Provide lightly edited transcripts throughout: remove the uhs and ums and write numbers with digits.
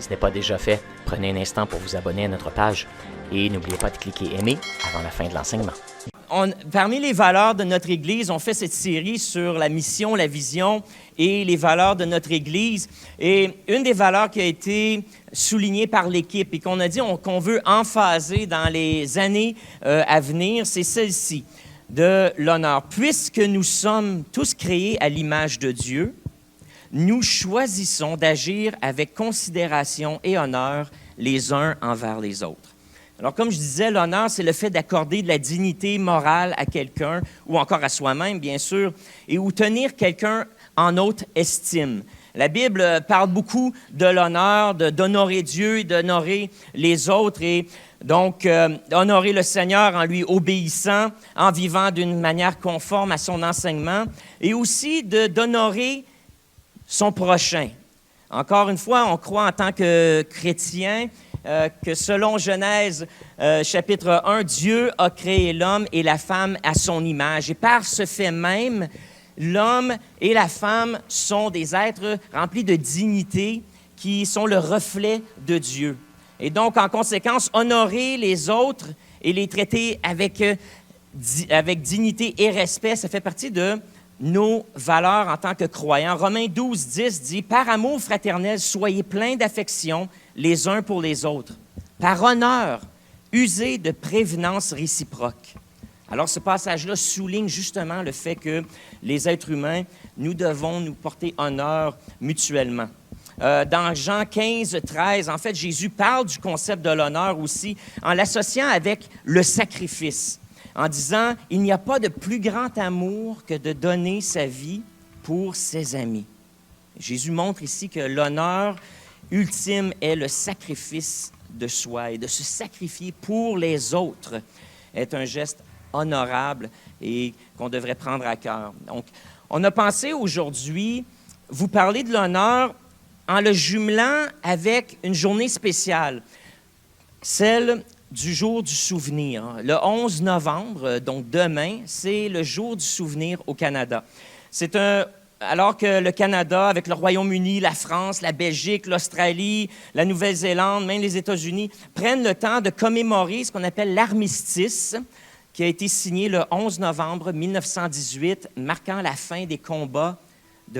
ce n'est pas déjà fait, prenez un instant pour vous abonner à notre page et n'oubliez pas de cliquer aimer avant la fin de l'enseignement. Parmi les valeurs de notre Église, on fait cette série sur la mission, la vision et les valeurs de notre Église. Et une des valeurs qui a été soulignée par l'équipe et qu'on a dit qu'on veut emphaser dans les années à venir, c'est celle-ci, de l'honneur. Puisque nous sommes tous créés à l'image de Dieu, nous choisissons d'agir avec considération et honneur les uns envers les autres. Alors, comme je disais, l'honneur, c'est le fait d'accorder de la dignité morale à quelqu'un, ou encore à soi-même, bien sûr, et ou tenir quelqu'un en haute estime. La Bible parle beaucoup de l'honneur, d'honorer Dieu et d'honorer les autres, et donc honorer le Seigneur en lui obéissant, en vivant d'une manière conforme à son enseignement, et aussi d'honorer son prochain. Encore une fois, on croit en tant que chrétien que selon Genèse chapitre 1, Dieu a créé l'homme et la femme à son image. Et par ce fait même, l'homme et la femme sont des êtres remplis de dignité qui sont le reflet de Dieu. Et donc, en conséquence, honorer les autres et les traiter avec dignité et respect, ça fait partie de nos valeurs en tant que croyants. Romains 12, 10 dit « Par amour fraternel, soyez pleins d'affection les uns pour les autres. Par honneur, usez de prévenance réciproque. » Alors, ce passage-là souligne justement le fait que les êtres humains, nous devons nous porter honneur mutuellement. Dans Jean 15, 13, en fait, Jésus parle du concept de l'honneur aussi en l'associant avec le sacrifice, en disant « Il n'y a pas de plus grand amour que de donner sa vie pour ses amis. » Jésus montre ici que l'honneur ultime est le sacrifice de soi et de se sacrifier pour les autres est un geste honorable et qu'on devrait prendre à cœur. Donc, on a pensé aujourd'hui vous parler de l'honneur en le jumelant avec une journée spéciale, celle du jour du souvenir. Le 11 novembre, donc demain, c'est le jour du souvenir au Canada. Alors que le Canada, avec le Royaume-Uni, la France, la Belgique, l'Australie, la Nouvelle-Zélande, même les États-Unis, prennent le temps de commémorer ce qu'on appelle l'armistice, qui a été signé le 11 novembre 1918, marquant la fin des combats de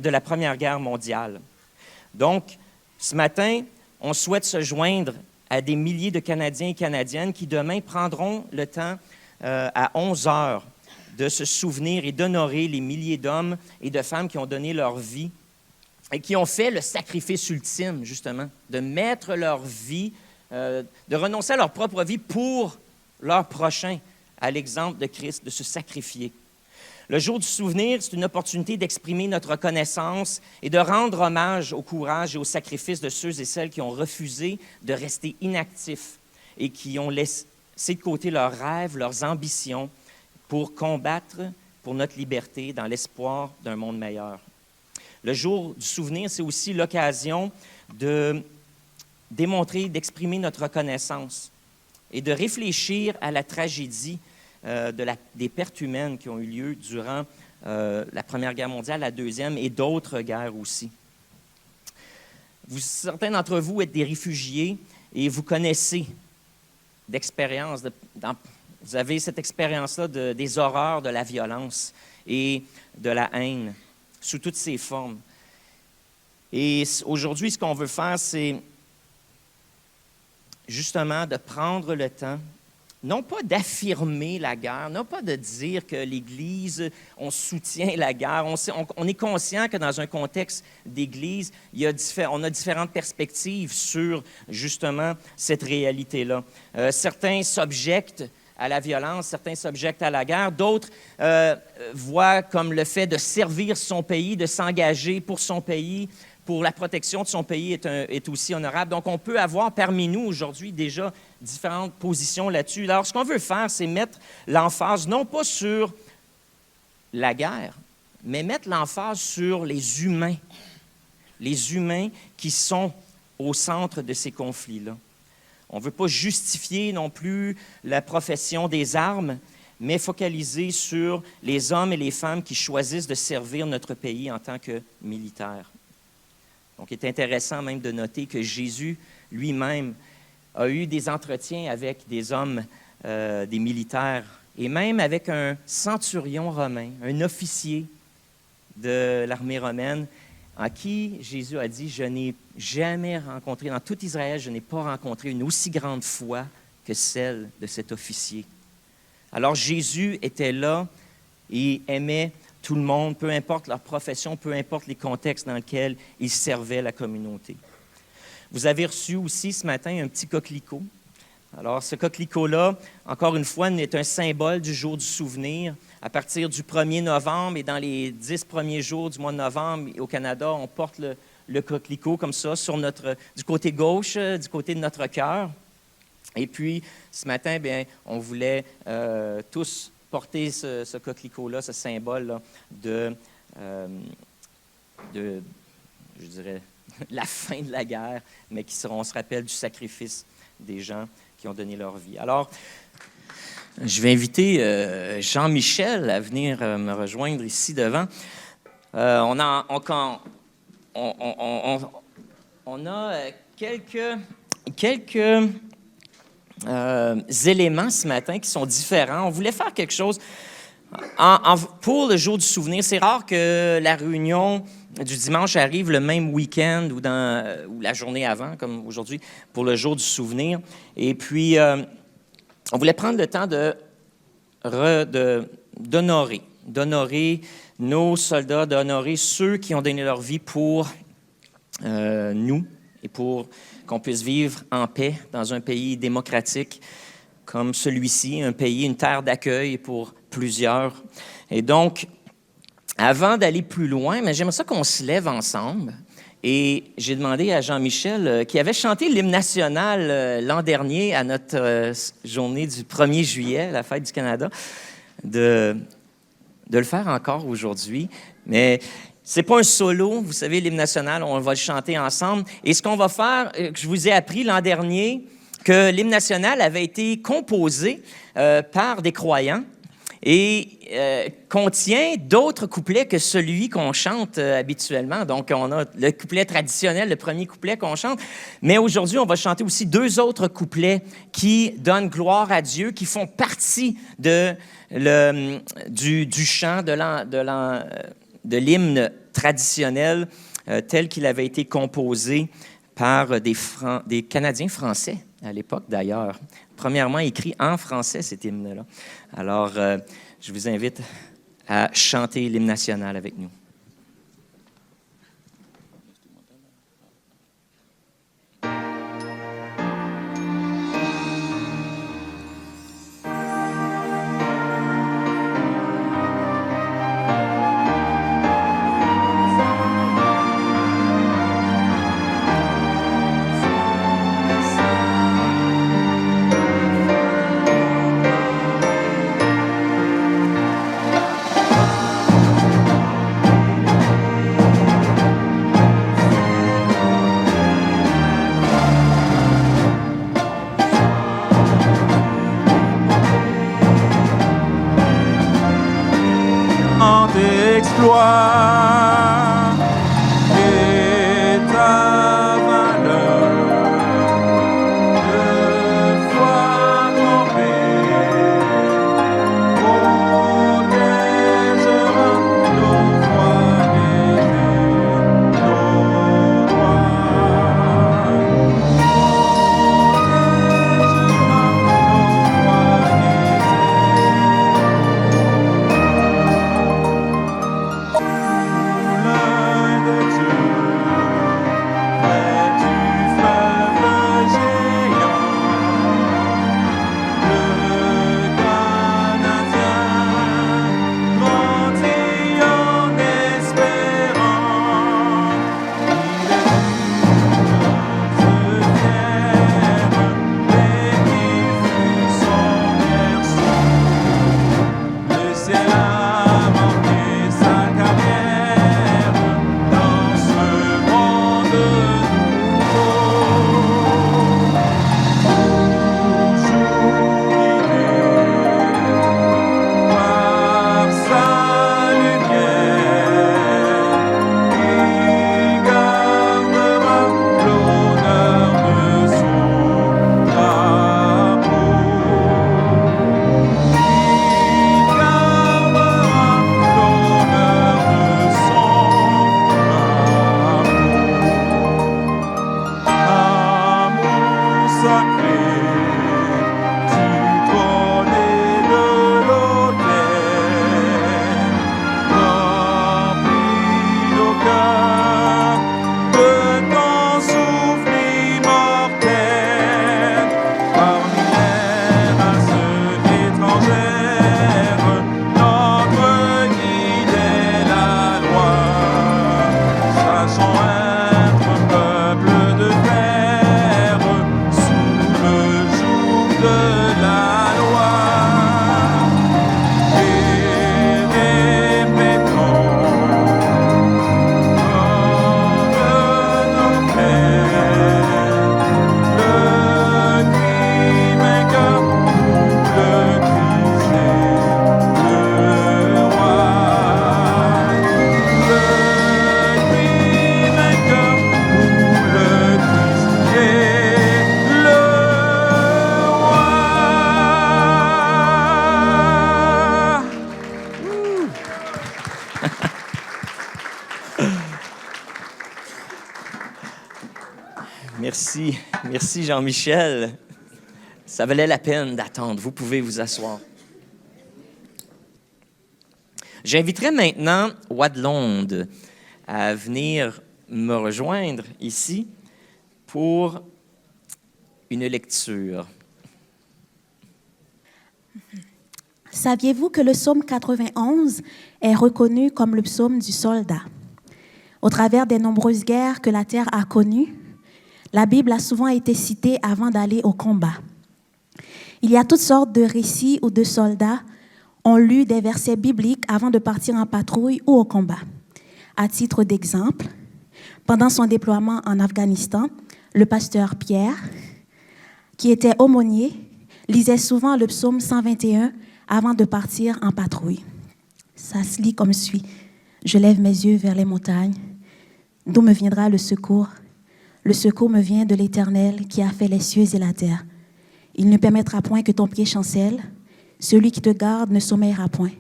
la Première Guerre mondiale. Donc, ce matin, on souhaite se joindre à des milliers de Canadiens et Canadiennes qui, demain, prendront le temps à 11 heures de se souvenir et d'honorer les milliers d'hommes et de femmes qui ont donné leur vie et qui ont fait le sacrifice ultime, justement, de mettre leur vie, de renoncer à leur propre vie pour leur prochain, à l'exemple de Christ, de se sacrifier. Le jour du souvenir, c'est une opportunité d'exprimer notre reconnaissance et de rendre hommage au courage et au sacrifice de ceux et celles qui ont refusé de rester inactifs et qui ont laissé de côté leurs rêves, leurs ambitions pour combattre pour notre liberté dans l'espoir d'un monde meilleur. Le jour du souvenir, c'est aussi l'occasion de démontrer, d'exprimer notre reconnaissance et de réfléchir à la tragédie des pertes humaines qui ont eu lieu durant la Première Guerre mondiale, la Deuxième et d'autres guerres aussi. Certains d'entre vous êtes des réfugiés et vous connaissez d'expérience, vous avez cette expérience-là des horreurs de la violence et de la haine sous toutes ses formes. Et aujourd'hui, ce qu'on veut faire, c'est justement de prendre le temps, non pas d'affirmer la guerre, non pas de dire que l'Église, on soutient la guerre. On est conscient que dans un contexte d'Église, on a différentes perspectives sur justement cette réalité-là. Certains s'objectent à la violence, certains s'objectent à la guerre, d'autres voient comme le fait de servir son pays, de s'engager pour son pays, pour la protection de son pays est aussi honorable. Donc, on peut avoir parmi nous aujourd'hui déjà différentes positions là-dessus. Alors, ce qu'on veut faire, c'est mettre l'emphase non pas sur la guerre, mais mettre l'emphase sur les humains qui sont au centre de ces conflits-là. On ne veut pas justifier non plus la profession des armes, mais focaliser sur les hommes et les femmes qui choisissent de servir notre pays en tant que militaires. Donc, il est intéressant même de noter que Jésus lui-même a eu des entretiens avec des hommes, des militaires, et même avec un centurion romain, un officier de l'armée romaine, à qui Jésus a dit, « Je n'ai jamais rencontré, dans tout Israël, je n'ai pas rencontré une aussi grande foi que celle de cet officier. » Alors Jésus était là et aimait tout le monde, peu importe leur profession, peu importe les contextes dans lesquels il servait la communauté. Vous avez reçu aussi ce matin un petit coquelicot. Alors, ce coquelicot-là, encore une fois, est un symbole du jour du souvenir. À partir du 1er novembre et dans les 10 premiers jours du mois de novembre, au Canada, on porte le coquelicot comme ça du côté gauche, du côté de notre cœur. Et puis, ce matin, bien, on voulait tous porter ce coquelicot-là, ce symbole-là je dirais, la fin de la guerre, mais on se rappelle du sacrifice des gens qui ont donné leur vie. Alors, je vais inviter Jean-Michel à venir me rejoindre ici devant. On a quelques éléments ce matin qui sont différents. On voulait faire quelque chose pour le jour du souvenir. C'est rare que la réunion du dimanche arrive le même week-end ou la journée avant, comme aujourd'hui, pour le jour du souvenir. Et puis, on voulait prendre le temps d'honorer nos soldats, d'honorer ceux qui ont donné leur vie pour nous et pour qu'on puisse vivre en paix dans un pays démocratique comme celui-ci, une terre d'accueil pour plusieurs. Et donc, avant d'aller plus loin, mais j'aimerais ça qu'on se lève ensemble. Et j'ai demandé à Jean-Michel, qui avait chanté l'hymne national l'an dernier à notre journée du 1er juillet, la fête du Canada, de le faire encore aujourd'hui. Mais c'est pas un solo, vous savez, l'hymne national, on va le chanter ensemble. Et ce qu'on va faire, que je vous ai appris l'an dernier, que l'hymne national avait été composé par des croyants et contient d'autres couplets que celui qu'on chante habituellement. Donc, on a le couplet traditionnel, le premier couplet qu'on chante, mais aujourd'hui, on va chanter aussi 2 autres couplets qui donnent gloire à Dieu, qui font partie du chant de l'hymne traditionnel tel qu'il avait été composé par des Canadiens français à l'époque, d'ailleurs. Premièrement, écrit en français, cet hymne-là. Alors, je vous invite à chanter l'hymne national avec nous. Exploit et ta valeur de foi tombée protégera nos voies et nos droits. Protégera nos voies et sacré du trône et de l'autel, remplis nos cœurs de ton souffle immortel. Parmi les races étrangères, notre guide est la loi. Sachons être peuple de fer sous le joug de la loi. Et répétons comme nos pères le cri vainqueur où le Christ est le roi. Le cri vainqueur où le Christ est le roi. Merci. Merci, Jean-Michel. Ça valait la peine d'attendre. Vous pouvez vous asseoir. J'inviterai maintenant Wadlonde à venir me rejoindre ici pour une lecture. Saviez-vous que le psaume 91 est reconnu comme le psaume du soldat? Au travers des nombreuses guerres que la terre a connues, la Bible a souvent été citée avant d'aller au combat. Il y a toutes sortes de récits où deux soldats ont lu des versets bibliques avant de partir en patrouille ou au combat. À titre d'exemple, pendant son déploiement en Afghanistan, le pasteur Pierre, qui était aumônier, lisait souvent le psaume 121 avant de partir en patrouille. Ça se lit comme suit. « Je lève mes yeux vers les montagnes. D'où me viendra le secours? Le secours me vient de l'Éternel qui a fait les cieux et la terre. Il ne permettra point que ton pied chancelle. Celui qui te garde ne sommeillera point.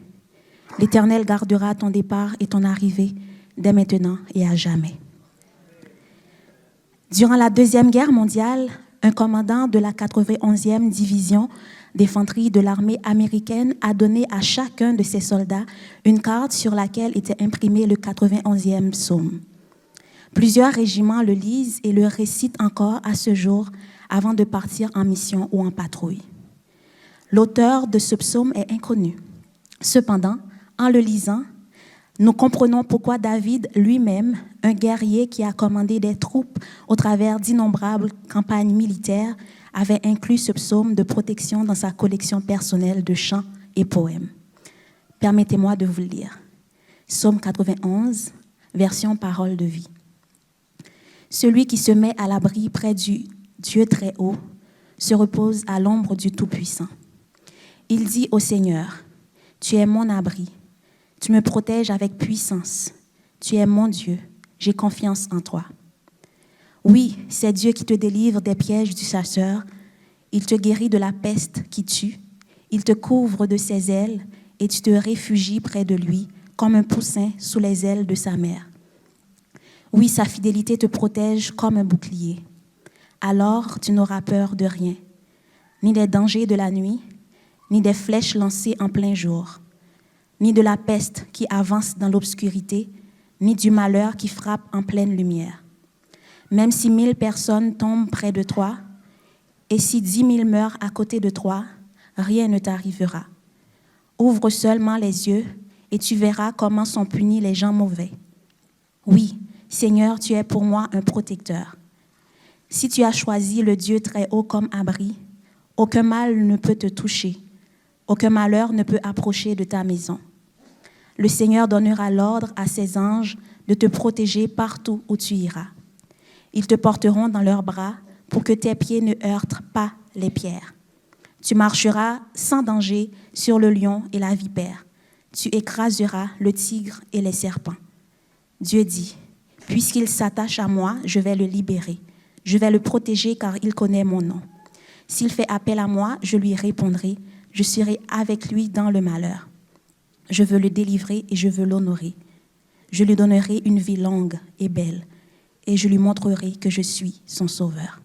L'Éternel gardera ton départ et ton arrivée dès maintenant et à jamais. » Durant la Deuxième Guerre mondiale, un commandant de la 91e division d'infanterie de l'armée américaine a donné à chacun de ses soldats une carte sur laquelle était imprimé le 91e psaume. Plusieurs régiments le lisent et le récitent encore à ce jour avant de partir en mission ou en patrouille. L'auteur de ce psaume est inconnu. Cependant, en le lisant, nous comprenons pourquoi David lui-même, un guerrier qui a commandé des troupes au travers d'innombrables campagnes militaires, avait inclus ce psaume de protection dans sa collection personnelle de chants et poèmes. Permettez-moi de vous le lire. Psaume 91, version Parole de vie. Celui qui se met à l'abri près du Dieu très haut se repose à l'ombre du Tout-Puissant. Il dit au Seigneur, « Tu es mon abri, tu me protèges avec puissance, tu es mon Dieu, j'ai confiance en toi. » Oui, c'est Dieu qui te délivre des pièges du chasseur, il te guérit de la peste qui tue, il te couvre de ses ailes et tu te réfugies près de lui comme un poussin sous les ailes de sa mère. Oui, sa fidélité te protège comme un bouclier. Alors tu n'auras peur de rien, ni des dangers de la nuit, ni des flèches lancées en plein jour, ni de la peste qui avance dans l'obscurité, ni du malheur qui frappe en pleine lumière. Même si 1000 personnes tombent près de toi, et si 10 000 meurent à côté de toi, rien ne t'arrivera. Ouvre seulement les yeux, et tu verras comment sont punis les gens mauvais. Oui, Seigneur, tu es pour moi un protecteur. Si tu as choisi le Dieu très haut comme abri, aucun mal ne peut te toucher, aucun malheur ne peut approcher de ta maison. Le Seigneur donnera l'ordre à ses anges de te protéger partout où tu iras. Ils te porteront dans leurs bras pour que tes pieds ne heurtent pas les pierres. Tu marcheras sans danger sur le lion et la vipère. Tu écraseras le tigre et les serpents. Dieu dit, « Puisqu'il s'attache à moi, je vais le libérer. Je vais le protéger car il connaît mon nom. S'il fait appel à moi, je lui répondrai. Je serai avec lui dans le malheur. Je veux le délivrer et je veux l'honorer. Je lui donnerai une vie longue et belle, et je lui montrerai que je suis son sauveur. »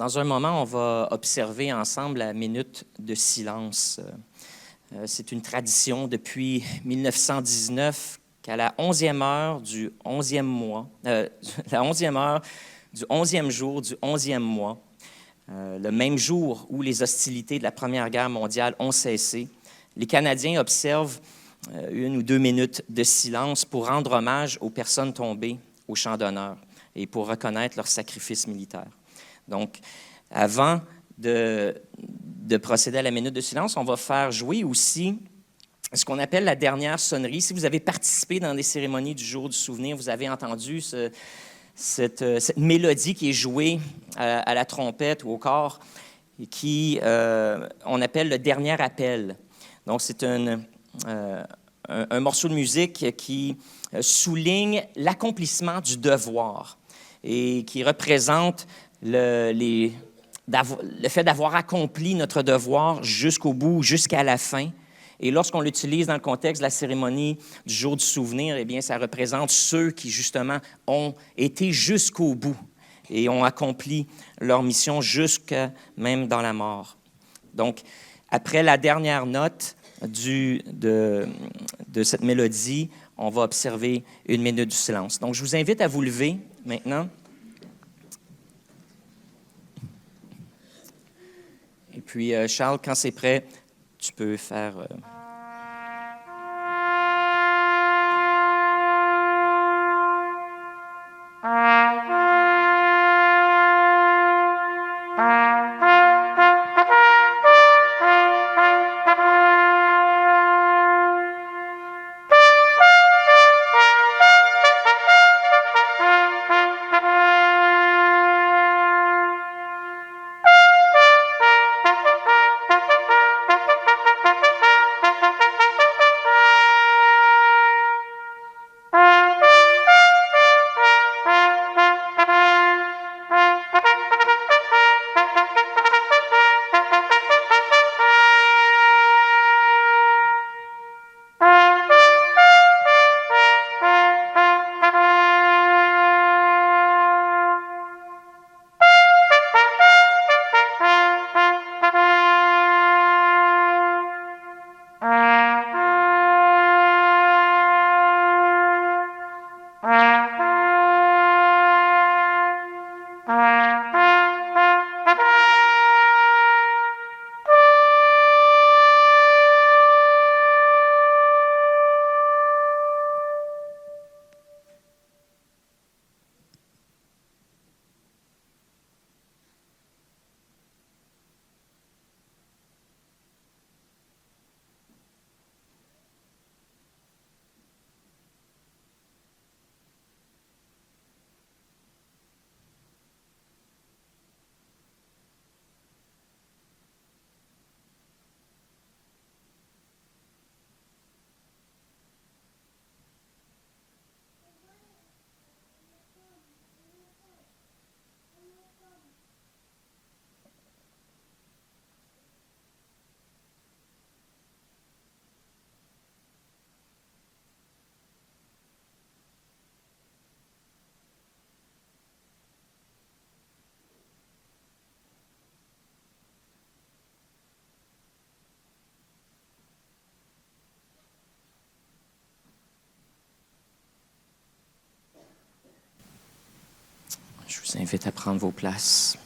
Dans un moment, on va observer ensemble la minute de silence. C'est une tradition depuis 1919 qu'à la 11e heure du 11e mois, la 11e heure du 11e jour du 11e mois, le même jour où les hostilités de la Première Guerre mondiale ont cessé, les Canadiens observent 1 ou 2 minutes de silence pour rendre hommage aux personnes tombées au champ d'honneur et pour reconnaître leur sacrifice militaire. Donc, avant de procéder à la minute de silence, on va faire jouer aussi ce qu'on appelle la dernière sonnerie. Si vous avez participé dans des cérémonies du jour du souvenir, vous avez entendu cette mélodie qui est jouée à la trompette ou au cor, et qui on appelle le dernier appel. Donc, c'est un morceau de musique qui souligne l'accomplissement du devoir et qui représente le fait d'avoir accompli notre devoir jusqu'au bout, jusqu'à la fin. Et lorsqu'on l'utilise dans le contexte de la cérémonie du jour du souvenir, eh bien, ça représente ceux qui, justement, ont été jusqu'au bout et ont accompli leur mission jusqu'à même dans la mort. Donc, après la dernière note de cette mélodie, on va observer 1 minute du silence. Donc, je vous invite à vous lever maintenant. Et puis, Charles, quand c'est prêt, tu peux faire... Je vous invite à prendre vos places.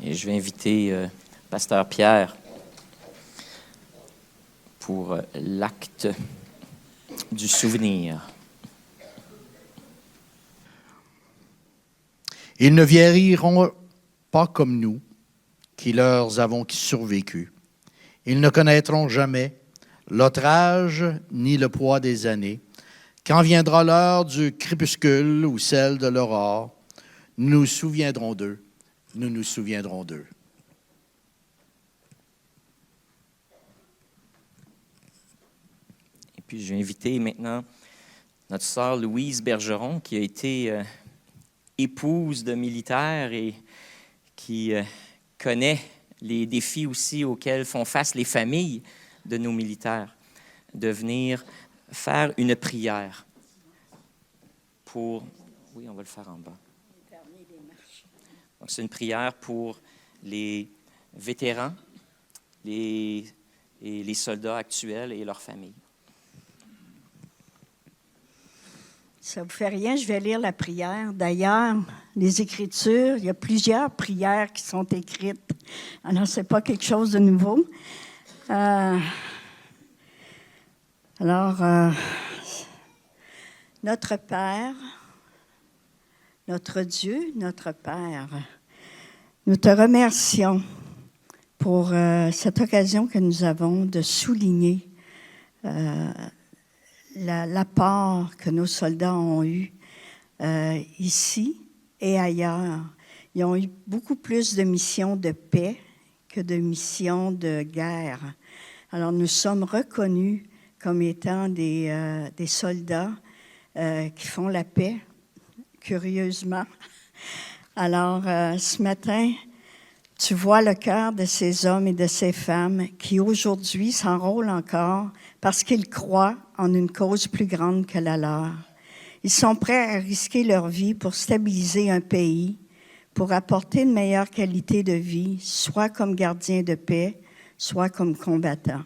Et je vais inviter Pasteur Pierre pour l'acte du souvenir. Ils ne vieilliront pas comme nous, qui leur avons survécu. Ils ne connaîtront jamais l'autre âge ni le poids des années. Quand viendra l'heure du crépuscule ou celle de l'aurore, nous nous souviendrons d'eux. Nous nous souviendrons d'eux. Et puis, je vais inviter maintenant notre sœur Louise Bergeron, qui a été épouse de militaires et qui connaît les défis aussi auxquels font face les familles de nos militaires, de venir faire une prière pour... Oui, on va le faire en bas. Donc, c'est une prière pour les vétérans, et les soldats actuels et leurs familles. Ça ne vous fait rien, je vais lire la prière. D'ailleurs, les Écritures, il y a plusieurs prières qui sont écrites. Alors, ce n'est pas quelque chose de nouveau. Notre Père, notre Dieu, notre Père, nous te remercions pour cette occasion que nous avons de souligner l'apport que nos soldats ont eu ici et ailleurs. Ils ont eu beaucoup plus de missions de paix que de missions de guerre. Alors, nous sommes reconnus comme étant des soldats qui font la paix, curieusement. Alors, ce matin, tu vois le cœur de ces hommes et de ces femmes qui, aujourd'hui, s'enrôlent encore parce qu'ils croient en une cause plus grande que la leur. Ils sont prêts à risquer leur vie pour stabiliser un pays, pour apporter une meilleure qualité de vie, soit comme gardiens de paix, soit comme combattants.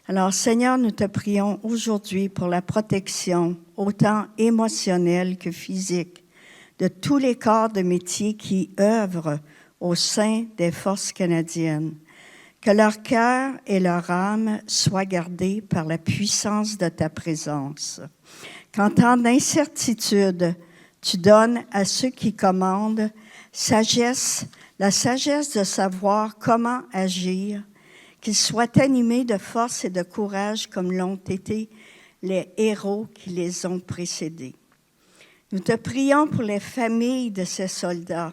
Alors, Seigneur, nous te prions aujourd'hui pour la protection, autant émotionnelle que physique, de tous les corps de métier qui œuvrent au sein des forces canadiennes. Que leur cœur et leur âme soient gardés par la puissance de ta présence. Qu'en temps d'incertitude, tu donnes à ceux qui commandent la sagesse de savoir comment agir, qu'ils soient animés de force et de courage comme l'ont été les héros qui les ont précédés. Nous te prions pour les familles de ces soldats,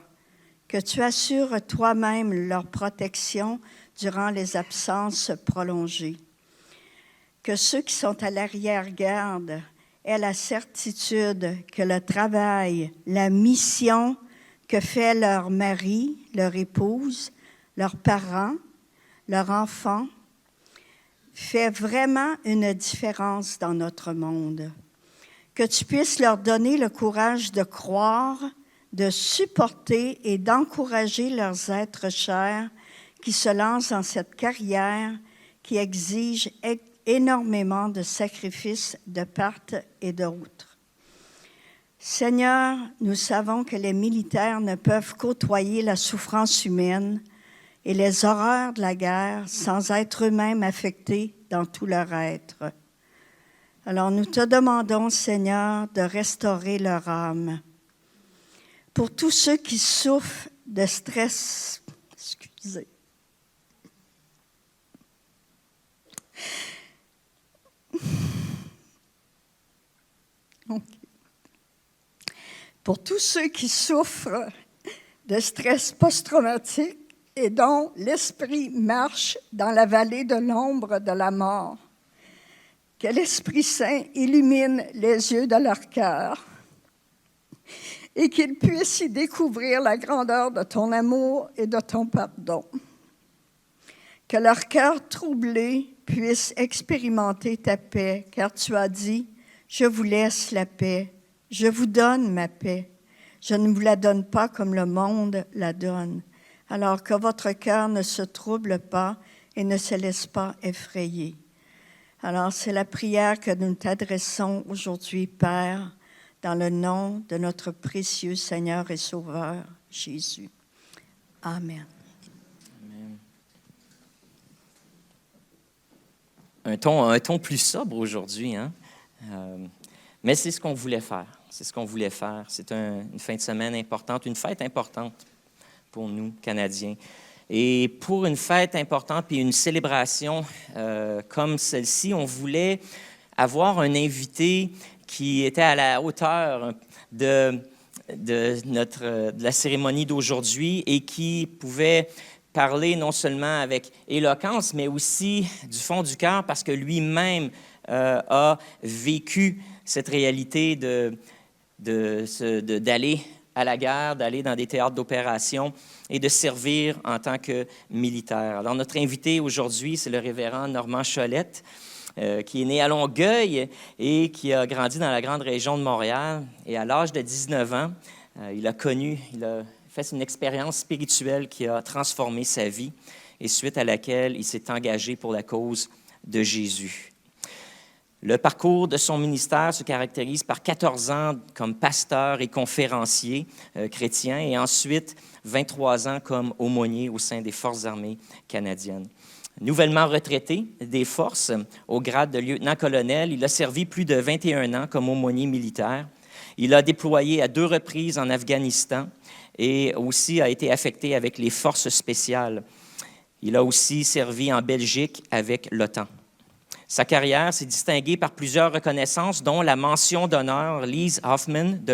que tu assures toi-même leur protection durant les absences prolongées. Que ceux qui sont à l'arrière-garde aient la certitude que le travail, la mission que fait leur mari, leur épouse, leurs parents, leurs enfants, fait vraiment une différence dans notre monde. Que tu puisses leur donner le courage de croire, de supporter et d'encourager leurs êtres chers qui se lancent dans cette carrière qui exige énormément de sacrifices de part et d'autre. Seigneur, nous savons que les militaires ne peuvent côtoyer la souffrance humaine et les horreurs de la guerre sans être eux-mêmes affectés dans tout leur être. Alors nous te demandons, Seigneur, de restaurer leur âme. Pour tous ceux qui souffrent de stress, Pour tous ceux qui souffrent de stress post-traumatique et dont l'esprit marche dans la vallée de l'ombre de la mort, que l'Esprit Saint illumine les yeux de leur cœur et qu'ils puissent y découvrir la grandeur de ton amour et de ton pardon. Que leur cœur troublé puisse expérimenter ta paix, car tu as dit, « Je vous laisse la paix, je vous donne ma paix. Je ne vous la donne pas comme le monde la donne. » Alors que votre cœur ne se trouble pas et ne se laisse pas effrayer. Alors c'est la prière que nous t'adressons aujourd'hui, Père, dans le nom de notre précieux Seigneur et Sauveur, Jésus. Amen. Un ton plus sobre aujourd'hui, hein? Mais c'est ce qu'on voulait faire. C'est ce qu'on voulait faire. C'est une fin de semaine importante, une fête importante pour nous, Canadiens. Et pour une fête importante et une célébration comme celle-ci, on voulait avoir un invité qui était à la hauteur de la cérémonie d'aujourd'hui et qui pouvait parler non seulement avec éloquence, mais aussi du fond du cœur, parce que lui-même a vécu cette réalité d'aller à la guerre, d'aller dans des théâtres d'opération et de servir en tant que militaire. Alors, notre invité aujourd'hui, c'est le révérend Normand Cholette. qui est né à Longueuil et qui a grandi dans la grande région de Montréal. Et à l'âge de 19 ans, il a fait une expérience spirituelle qui a transformé sa vie et suite à laquelle il s'est engagé pour la cause de Jésus. Le parcours de son ministère se caractérise par 14 ans comme pasteur et conférencier chrétien et ensuite 23 ans comme aumônier au sein des Forces armées canadiennes. Nouvellement retraité des forces au grade de lieutenant-colonel, il a servi plus de 21 ans comme aumônier militaire. Il a déployé à 2 reprises en Afghanistan et aussi a été affecté avec les forces spéciales. Il a aussi servi en Belgique avec l'OTAN. Sa carrière s'est distinguée par plusieurs reconnaissances, dont la mention d'honneur Lise Hoffman de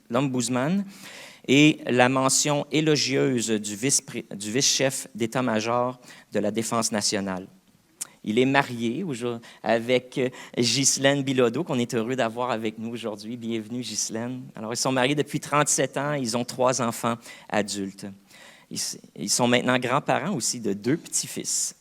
l'Ombudsman et la mention élogieuse du vice-chef d'état-major de la Défense nationale. Il est marié avec Ghislaine Bilodeau, qu'on est heureux d'avoir avec nous aujourd'hui. Bienvenue, Ghislaine. Alors, ils sont mariés depuis 37 ans. Ils ont 3 enfants adultes. Ils sont maintenant grands-parents aussi de 2 petits-fils.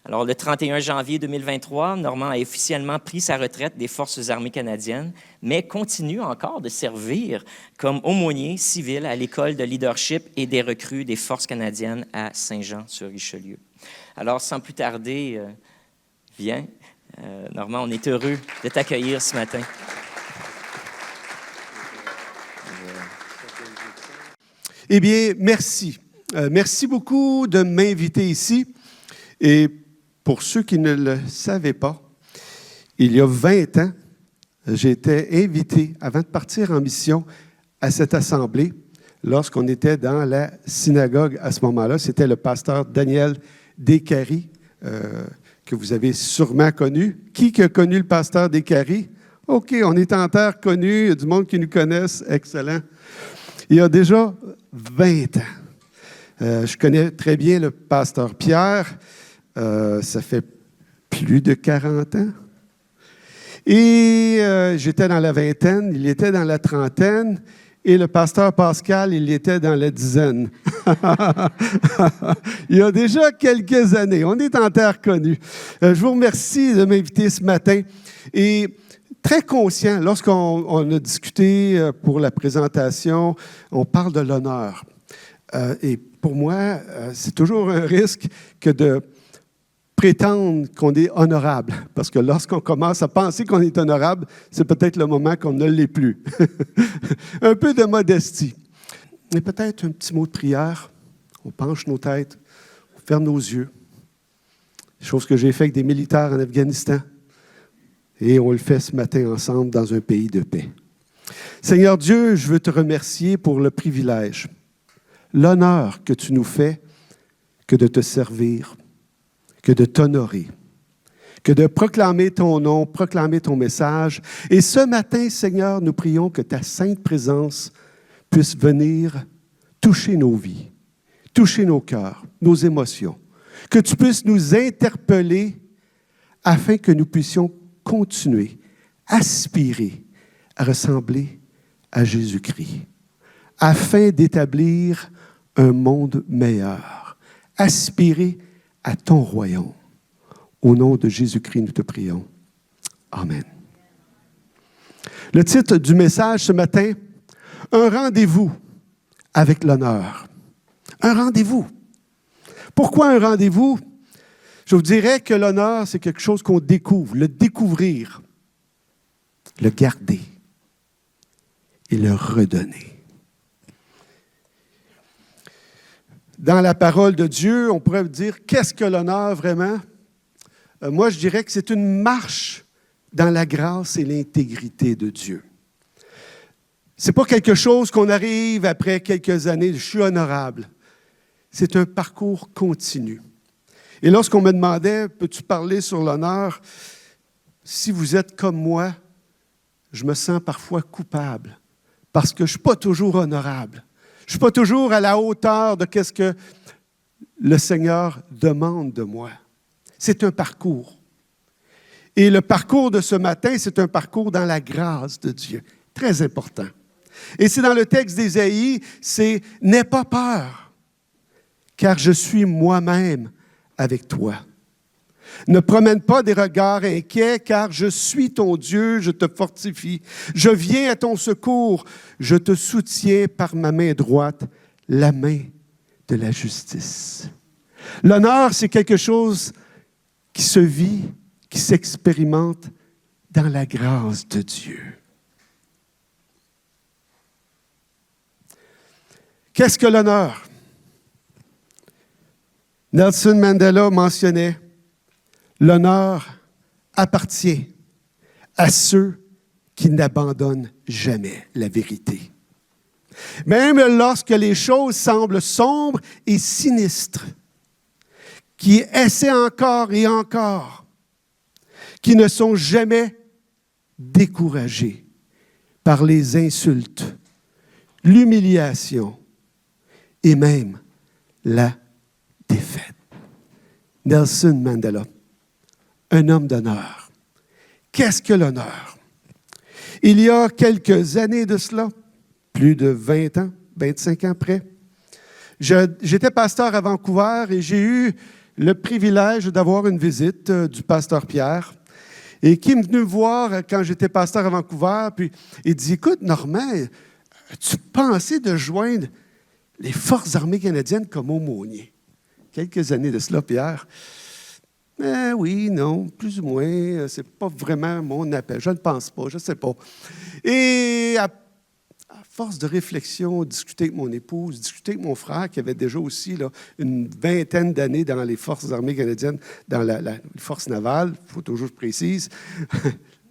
Alors, le 31 janvier 2023, Normand a officiellement pris sa retraite des Forces armées canadiennes, mais continue encore de servir comme aumônier civil à l'École de leadership et des recrues des Forces canadiennes à Saint-Jean-sur-Richelieu. Alors, sans plus tarder, viens. Normand, on est heureux de t'accueillir ce matin. Eh bien, merci. Merci beaucoup de m'inviter ici. Et pour ceux qui ne le savaient pas, il y a 20 ans, j'ai été invité, avant de partir en mission, à cette assemblée, lorsqu'on était dans la synagogue à ce moment-là. C'était le pasteur Daniel Descaries, que vous avez sûrement connu. Qui a connu le pasteur Descaries? OK, on est en terre connue, il y a du monde qui nous connaisse, excellent. Il y a déjà 20 ans. Je connais très bien le pasteur Pierre. Ça fait plus de 40 ans. Et j'étais dans la vingtaine, il était dans la trentaine, et le pasteur Pascal, il était dans la dizaine. Il y a déjà quelques années. On est en terre connue. Je vous remercie de m'inviter ce matin. Et très conscient, lorsqu'on a discuté pour la présentation, on parle de l'honneur. Et pour moi, c'est toujours un risque que de prétendre qu'on est honorable. Parce que lorsqu'on commence à penser qu'on est honorable, c'est peut-être le moment qu'on ne l'est plus. Un peu de modestie. Et peut-être un petit mot de prière. On penche nos têtes, on ferme nos yeux. Chose que j'ai fait avec des militaires en Afghanistan. Et on le fait ce matin ensemble dans un pays de paix. Seigneur Dieu, je veux te remercier pour le privilège, l'honneur que tu nous fais que de te servir, que de t'honorer, que de proclamer ton nom, proclamer ton message. Et ce matin, Seigneur, nous prions que ta sainte présence puisse venir toucher nos vies, toucher nos cœurs, nos émotions, que tu puisses nous interpeller afin que nous puissions continuer, aspirer à ressembler à Jésus-Christ, afin d'établir un monde meilleur, aspirer à ton royaume. Au nom de Jésus-Christ, nous te prions. Amen. Le titre du message ce matin, un rendez-vous avec l'honneur. Un rendez-vous. Pourquoi un rendez-vous? Je vous dirais que l'honneur, c'est quelque chose qu'on découvre, le découvrir, le garder et le redonner. Dans la parole de Dieu, on pourrait dire, qu'est-ce que l'honneur vraiment? Moi, je dirais que c'est une marche dans la grâce et l'intégrité de Dieu. Ce n'est pas quelque chose qu'on arrive après quelques années, je suis honorable. C'est un parcours continu. Et lorsqu'on me demandait, peux-tu parler sur l'honneur? Si vous êtes comme moi, je me sens parfois coupable parce que je ne suis pas toujours honorable. Je ne suis pas toujours à la hauteur de ce que le Seigneur demande de moi. C'est un parcours. Et le parcours de ce matin, c'est un parcours dans la grâce de Dieu. Très important. Et c'est dans le texte d'Ésaïe, c'est « N'aie pas peur, car je suis moi-même avec toi. Ne promène pas des regards inquiets, car je suis ton Dieu, je te fortifie. Je viens à ton secours, je te soutiens par ma main droite, la main de la justice. L'honneur, c'est quelque chose qui se vit, qui s'expérimente dans la grâce de Dieu. Qu'est-ce que l'honneur? Nelson Mandela mentionnait, l'honneur appartient à ceux qui n'abandonnent jamais la vérité. Même lorsque les choses semblent sombres et sinistres, qui essaient encore et encore, qui ne sont jamais découragés par les insultes, l'humiliation et même la défaite. Nelson Mandela, un homme d'honneur. Qu'est-ce que l'honneur? Il y a quelques années de cela, plus de 20 ans, 25 ans près, j'étais pasteur à Vancouver et j'ai eu le privilège d'avoir une visite du pasteur Pierre et qui est venu me voir quand j'étais pasteur à Vancouver, puis il dit, « Écoute, Normand, as-tu pensé de joindre les Forces armées canadiennes comme aumônier? » Quelques années de cela, Pierre. Oui, non, plus ou moins. C'est pas vraiment mon appel. Je ne pense pas, je ne sais pas. Et à force de réflexion, discuter avec mon épouse, discuter avec mon frère, qui avait déjà aussi là, une vingtaine d'années dans les Forces armées canadiennes, dans les forces navales, il faut toujours que je précise,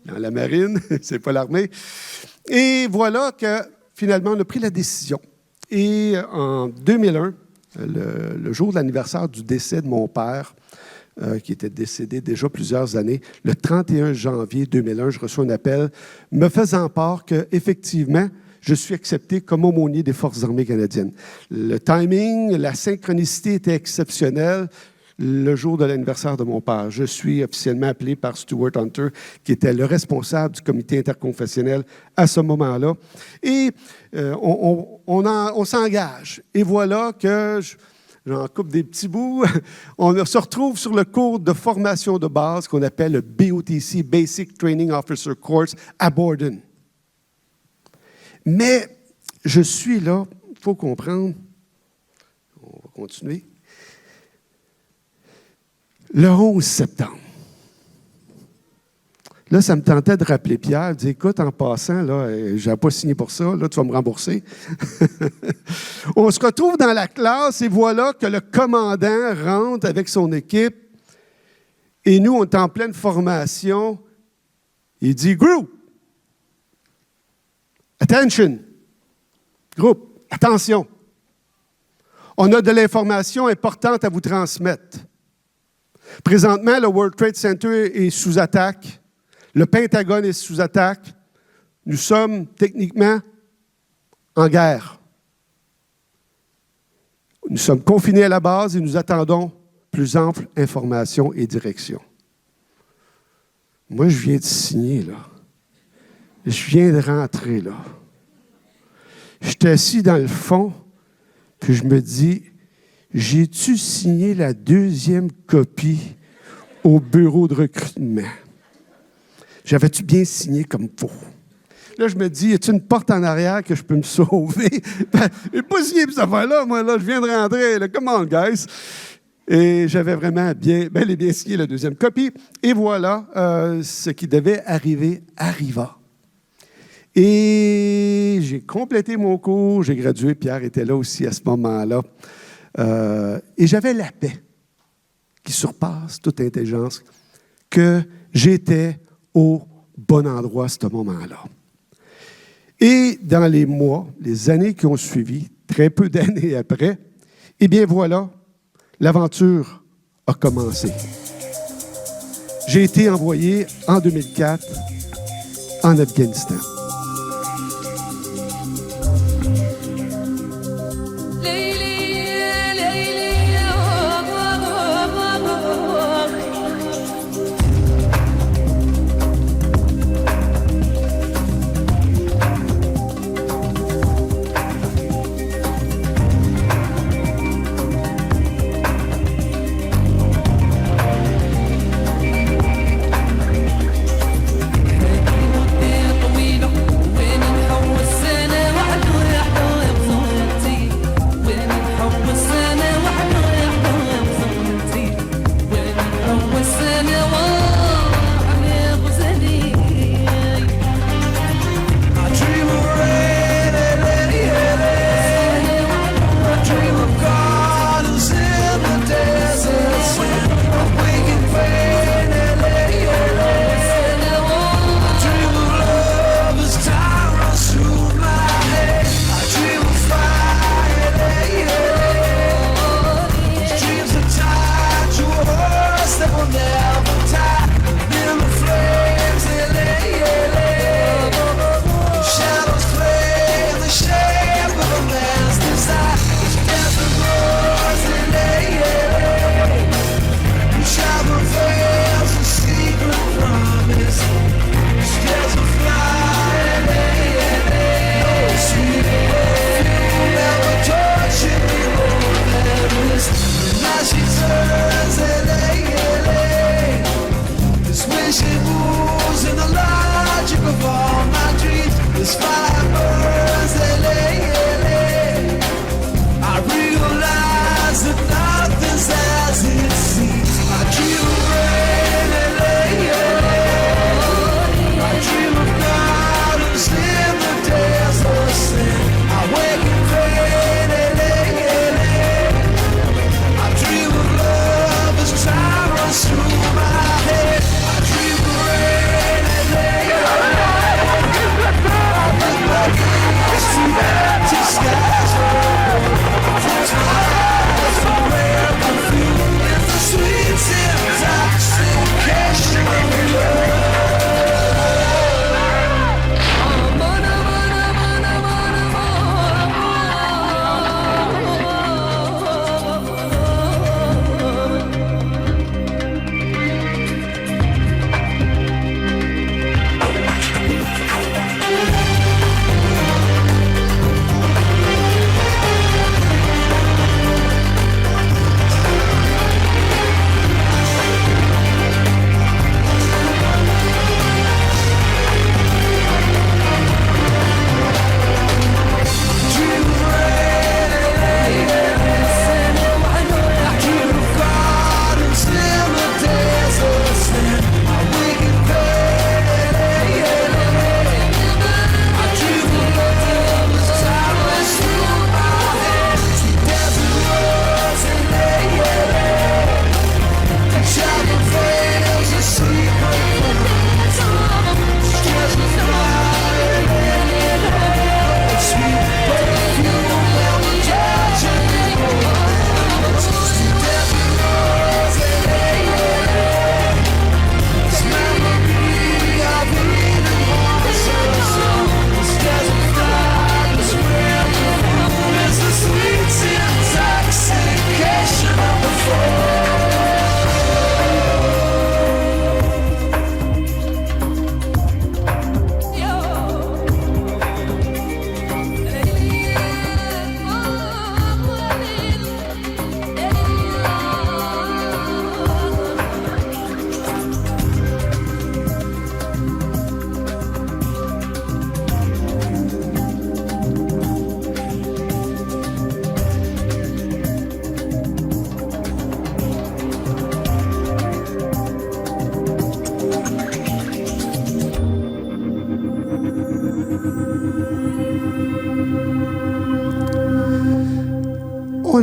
dans la marine, c'est pas l'armée. Et voilà que finalement, on a pris la décision. Et en 2001, le jour de l'anniversaire du décès de mon père, qui était décédé déjà plusieurs années, le 31 janvier 2001, je reçois un appel me faisant part qu'effectivement, je suis accepté comme aumônier des Forces armées canadiennes. Le timing, la synchronicité était exceptionnelle. Le jour de l'anniversaire de mon père, je suis officiellement appelé par Stuart Hunter, qui était le responsable du comité interconfessionnel à ce moment-là. Et on s'engage. Et voilà que j'en coupe des petits bouts. On se retrouve sur le cours de formation de base qu'on appelle le BOTC, Basic Training Officer Course, à Borden. Mais je suis là, il faut comprendre, on va continuer, le 11 septembre. Là, ça me tentait de rappeler Pierre, de dire, écoute, en passant, là, je n'avais pas signé pour ça, là, tu vas me rembourser. On se retrouve dans la classe et voilà que le commandant rentre avec son équipe et nous, on est en pleine formation. Il dit, group, attention, groupe, attention. On a de l'information importante à vous transmettre. Présentement, le World Trade Center est sous attaque. Le Pentagone est sous attaque. Nous sommes techniquement en guerre. Nous sommes confinés à la base et nous attendons plus ample information et direction. Moi, je viens de signer, là. Je viens de rentrer, là. Je suis assis dans le fond, puis je me dis, j'ai-tu signé la deuxième copie au bureau de recrutement? J'avais-tu bien signé comme faut? Là, je me dis, y a-t-il une porte en arrière que je peux me sauver? Je n'ai pas signé pour cette affaire-là, moi, là, je viens de rentrer. Là, come on, guys! Et j'avais vraiment bel et bien signé la deuxième copie. Et voilà, ce qui devait arriver arriva. Et j'ai complété mon cours, j'ai gradué, Pierre était là aussi à ce moment-là. Et j'avais la paix qui surpasse toute intelligence, que j'étais au bon endroit à ce moment-là. Et dans les mois, les années qui ont suivi, très peu d'années après, eh bien voilà, l'aventure a commencé. J'ai été envoyé en 2004 en Afghanistan.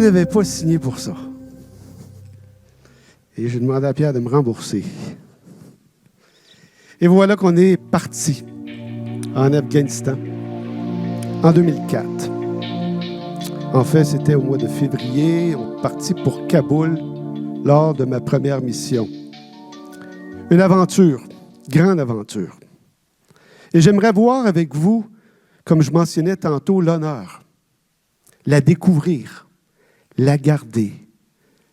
n'avait pas signé pour ça. Et j'ai demandé à Pierre de me rembourser. Et voilà qu'on est parti en Afghanistan en 2004. En fait, c'était au mois de février. On est parti pour Kaboul lors de ma première mission. Une aventure, grande aventure. Et j'aimerais voir avec vous, comme je mentionnais tantôt, l'honneur, la découvrir, la garder,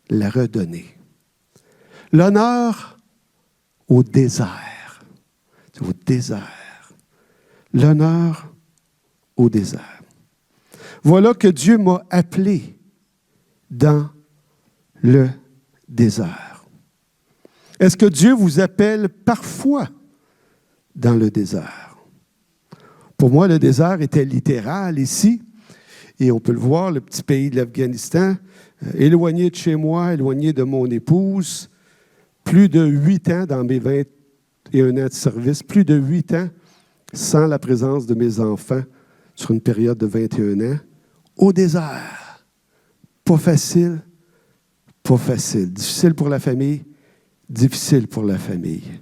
la redonner. L'honneur au désert. Au désert. L'honneur au désert. Voilà que Dieu m'a appelé dans le désert. Est-ce que Dieu vous appelle parfois dans le désert? Pour moi, le désert était littéral ici. Et on peut le voir, le petit pays de l'Afghanistan, éloigné de chez moi, éloigné de mon épouse, plus de 8 ans dans mes 21 ans de service, plus de 8 ans sans la présence de mes enfants sur une période de 21 ans, au désert. Pas facile, pas facile. Difficile pour la famille, difficile pour la famille.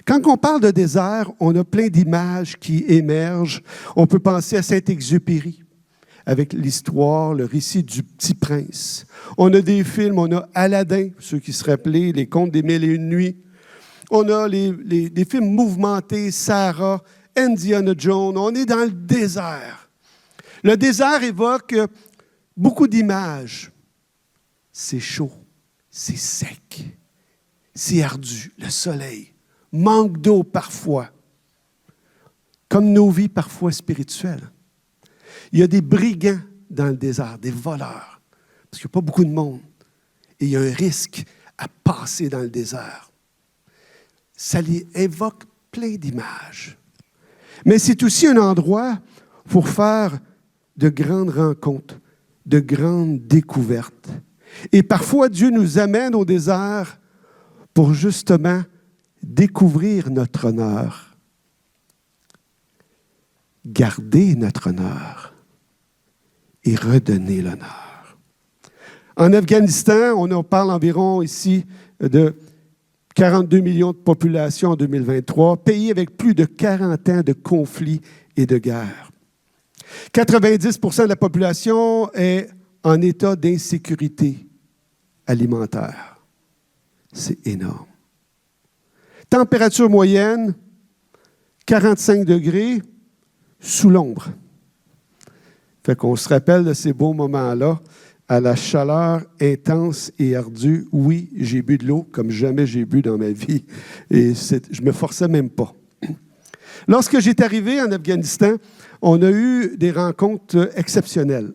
Quand on parle de désert, on a plein d'images qui émergent. On peut penser à Saint-Exupéry, avec l'histoire, le récit du Petit Prince. On a des films, on a Aladdin, ceux qui se rappelaient, les Contes des Mille et une Nuits. On a des films mouvementés, Sarah, Indiana Jones. On est dans le désert. Le désert évoque beaucoup d'images. C'est chaud, c'est sec, c'est ardu, le soleil, manque d'eau parfois, comme nos vies parfois spirituelles. Il y a des brigands dans le désert, des voleurs, parce qu'il n'y a pas beaucoup de monde. Et il y a un risque à passer dans le désert. Ça les évoque plein d'images. Mais c'est aussi un endroit pour faire de grandes rencontres, de grandes découvertes. Et parfois, Dieu nous amène au désert pour justement découvrir notre honneur, garder notre honneur et redonner l'honneur. En Afghanistan, on parle environ ici de 42 millions de population en 2023, pays avec plus de 40 ans de conflits et de guerres. 90 % de la population est en état d'insécurité alimentaire. C'est énorme. Température moyenne, 45 degrés sous l'ombre. Fait qu'on se rappelle de ces beaux moments-là, à la chaleur intense et ardue. Oui, j'ai bu de l'eau comme jamais j'ai bu dans ma vie. Et je ne me forçais même pas. Lorsque j'étais arrivé en Afghanistan, on a eu des rencontres exceptionnelles.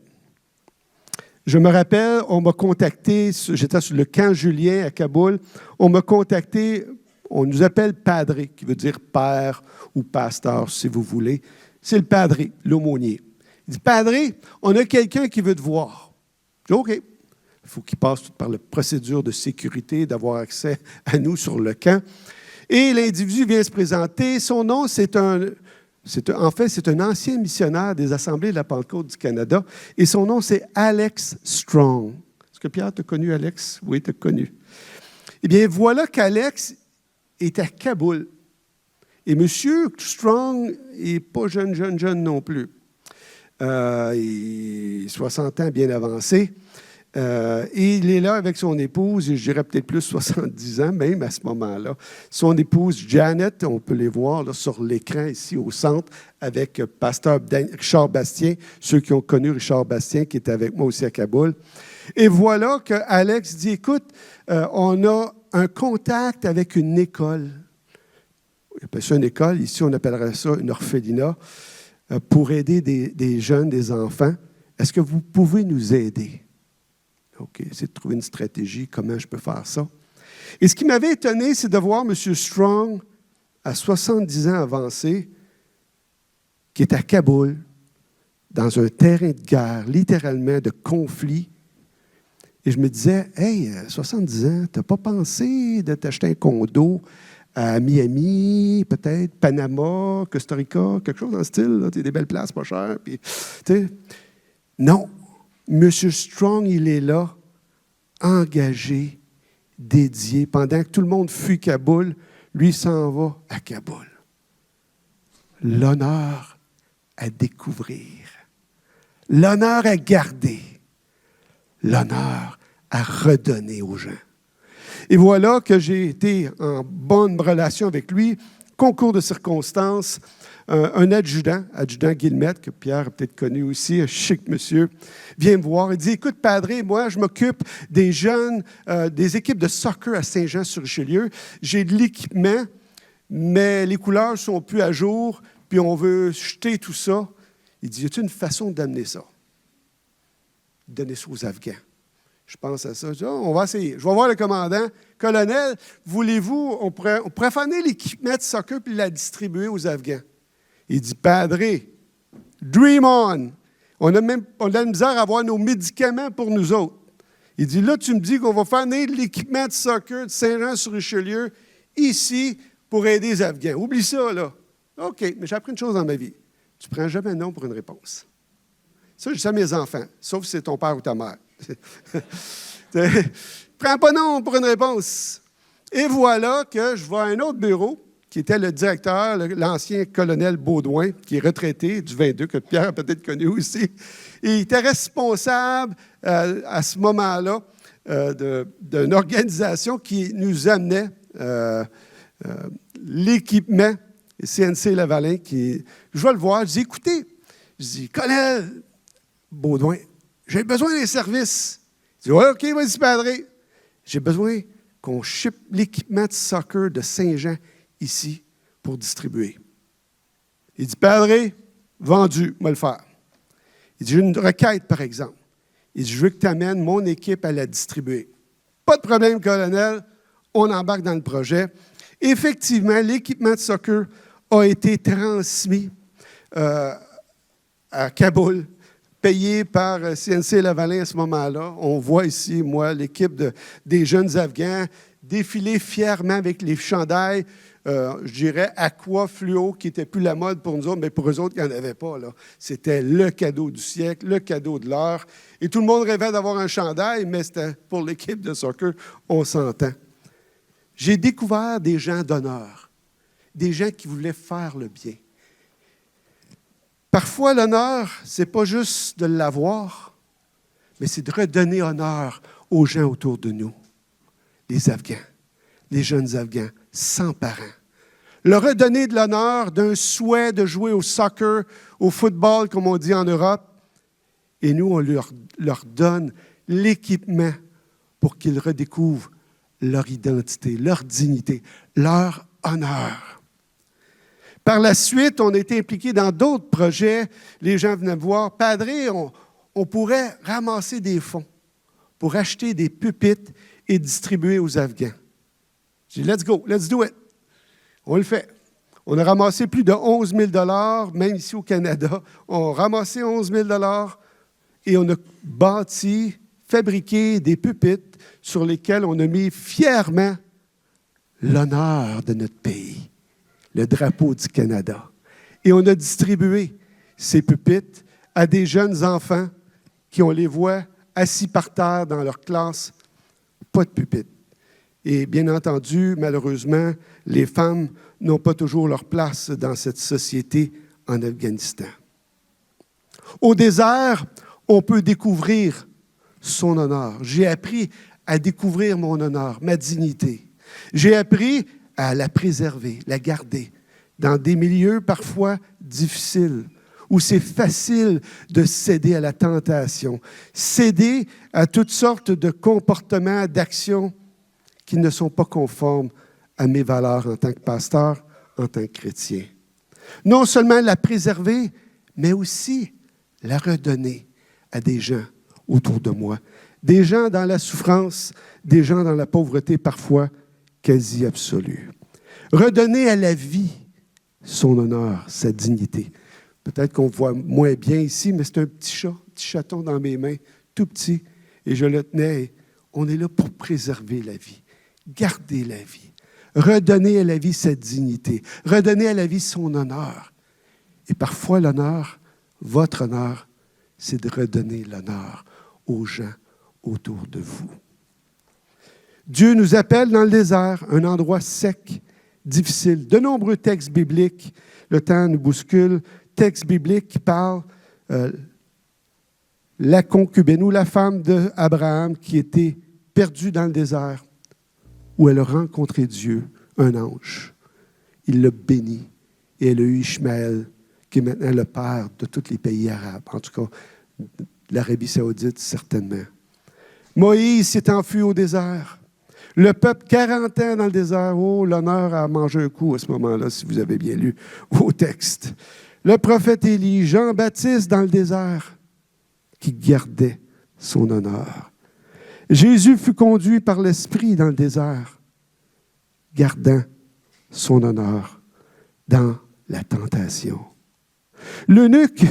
Je me rappelle, on m'a contacté, j'étais sur le camp Julien à Kaboul, on m'a contacté, on nous appelle padre, qui veut dire père ou pasteur, si vous voulez. C'est le padre, l'aumônier. Il dit, padre, on a quelqu'un qui veut te voir. Je dis, OK. Il faut qu'il passe par la procédure de sécurité, d'avoir accès à nous sur le camp. Et l'individu vient se présenter. Son nom, c'est un ancien missionnaire des Assemblées de la Pentecôte du Canada. Et son nom, c'est Alex Strong. Est-ce que Pierre t'a connu, Alex? Oui, t'as connu. Eh bien, voilà qu'Alex est à Kaboul. Et M. Strong n'est pas jeune non plus. Il a 60 ans, bien avancé. Et il est là avec son épouse, et je dirais peut-être plus 70 ans, même à ce moment-là. Son épouse Janet, on peut les voir là, sur l'écran ici au centre, avec pasteur Richard Bastien, ceux qui ont connu Richard Bastien, qui était avec moi aussi à Kaboul. Et voilà qu'Alex dit, écoute, on a un contact avec une école. On appelle ça une école, ici on appellerait ça une orphelinat, pour aider des jeunes, des enfants. Est-ce que vous pouvez nous aider? OK, c'est de trouver une stratégie, comment je peux faire ça. Et ce qui m'avait étonné, c'est de voir M. Strong, à 70 ans avancé, qui est à Kaboul, dans un terrain de guerre, littéralement de conflit. Et je me disais, hey, 70 ans, tu n'as pas pensé de t'acheter un condo à Miami, peut-être, Panama, Costa Rica, quelque chose dans le style, là, des belles places pas chères. Puis, non. M. Strong, il est là, engagé, dédié. Pendant que tout le monde fuit Kaboul, lui s'en va à Kaboul. L'honneur à découvrir, l'honneur à garder, l'honneur à redonner aux gens. Et voilà que j'ai été en bonne relation avec lui, concours de circonstances, un adjudant Guillemette, que Pierre a peut-être connu aussi, un chic monsieur, vient me voir et dit, « Écoute, Padre, moi, je m'occupe des jeunes, des équipes de soccer à Saint-Jean-sur-Richelieu. J'ai de l'équipement, mais les couleurs ne sont plus à jour, puis on veut jeter tout ça. » Il dit, « Y a-t-il une façon d'amener ça? Donner ça aux Afghans. » Je pense à ça. Je dis, oh, on va essayer. Je vais voir le commandant. « Colonel, voulez-vous, on pourrait faner l'équipement de soccer puis la distribuer aux Afghans. » Il dit, « Padre, dream on. On a de la misère à avoir nos médicaments pour nous autres. » Il dit, « Là, tu me dis qu'on va faner l'équipement de soccer de Saint-Jean-sur-Richelieu ici pour aider les Afghans. Oublie ça, là. » OK, mais j'ai appris une chose dans ma vie. Tu ne prends jamais non pour une réponse. Ça, je dis à mes enfants, sauf si c'est ton père ou ta mère. Prends pas non pour une réponse. Et voilà que je vais à un autre bureau, qui était le directeur, l'ancien colonel Baudouin, qui est retraité du 22, que Pierre a peut-être connu aussi. Et il était responsable à ce moment-là d'une organisation qui nous amenait l'équipement, CNC Lavalin, je vais le voir, je dis, écoutez, je dis, colonel Baudouin, j'ai besoin des services. Il dit, ouais, OK, vas-y, Padre. J'ai besoin qu'on ship l'équipement de soccer de Saint-Jean ici pour distribuer. Il dit, Padre, vendu, on va le faire. Il dit, j'ai une requête, par exemple. Il dit, je veux que tu amènes mon équipe à la distribuer. Pas de problème, colonel, on embarque dans le projet. Effectivement, l'équipement de soccer a été transmis à Kaboul, payé par CNC Lavalin à ce moment-là. On voit ici, moi, l'équipe des jeunes Afghans défiler fièrement avec les chandails, je dirais, aqua, fluo, qui n'était plus la mode pour nous autres, mais pour eux autres, il n'y en avait pas. Là. C'était le cadeau du siècle, le cadeau de l'heure. Et tout le monde rêvait d'avoir un chandail, mais c'était pour l'équipe de soccer, on s'entend. J'ai découvert des gens d'honneur, des gens qui voulaient faire le bien. Parfois, l'honneur, ce n'est pas juste de l'avoir, mais c'est de redonner honneur aux gens autour de nous, les Afghans, les jeunes Afghans, sans parents. Leur redonner de l'honneur d'un souhait de jouer au soccer, au football, comme on dit en Europe, et nous, on leur donne l'équipement pour qu'ils redécouvrent leur identité, leur dignité, leur honneur. Par la suite, on a été impliqués dans d'autres projets. Les gens venaient me voir. Padre, on pourrait ramasser des fonds pour acheter des pupitres et distribuer aux Afghans. J'ai dit, let's go, let's do it. On le fait. On a ramassé plus de 11 000 même ici au Canada. On a ramassé 11 000 et on a bâti, fabriqué des pupitres sur lesquels on a mis fièrement l'honneur de notre pays, le drapeau du Canada. Et on a distribué ces pupitres à des jeunes enfants qui, on les voit assis par terre dans leur classe, pas de pupitre. Et bien entendu, malheureusement, les femmes n'ont pas toujours leur place dans cette société en Afghanistan. Au désert, on peut découvrir son honneur. J'ai appris à découvrir mon honneur, ma dignité. J'ai appris à la préserver, la garder, dans des milieux parfois difficiles, où c'est facile de céder à la tentation, céder à toutes sortes de comportements, d'actions qui ne sont pas conformes à mes valeurs en tant que pasteur, en tant que chrétien. Non seulement la préserver, mais aussi la redonner à des gens autour de moi, des gens dans la souffrance, des gens dans la pauvreté parfois quasi absolue. Redonner à la vie son honneur, sa dignité. Peut-être qu'on voit moins bien ici, mais c'est un petit chaton dans mes mains, tout petit, et je le tenais. Et on est là pour préserver la vie, garder la vie, redonner à la vie sa dignité, redonner à la vie son honneur. Et parfois, l'honneur, votre honneur, c'est de redonner l'honneur aux gens autour de vous. Dieu nous appelle dans le désert, un endroit sec, difficile. De nombreux textes bibliques, le temps nous bouscule, textes bibliques qui parlent la concubine ou la femme d'Abraham qui était perdue dans le désert, où elle a rencontré Dieu, un ange. Il l'a béni et elle a eu Ishmaël, qui est maintenant le père de tous les pays arabes, en tout cas l'Arabie saoudite certainement. Moïse s'est enfui au désert. Le peuple, 40 ans dans le désert, oh, l'honneur a mangé un coup à ce moment-là, si vous avez bien lu au texte. Le prophète Élie, Jean-Baptiste dans le désert, qui gardait son honneur. Jésus fut conduit par l'Esprit dans le désert, gardant son honneur dans la tentation. L'eunuque,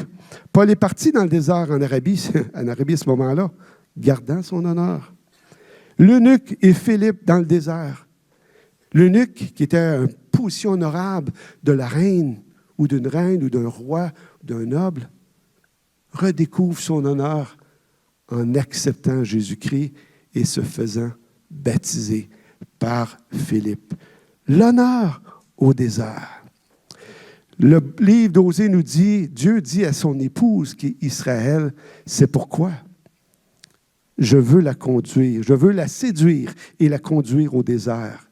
Paul est parti dans le désert en Arabie à ce moment-là, gardant son honneur. L'eunuque et Philippe dans le désert. L'eunuque, qui était une position honorable de la reine, ou d'une reine, ou d'un roi, ou d'un noble, redécouvre son honneur en acceptant Jésus-Christ et se faisant baptiser par Philippe. L'honneur au désert. Le livre d'Osée nous dit, Dieu dit à son épouse qui est Israël, c'est pourquoi je veux la conduire, je veux la séduire et la conduire au désert.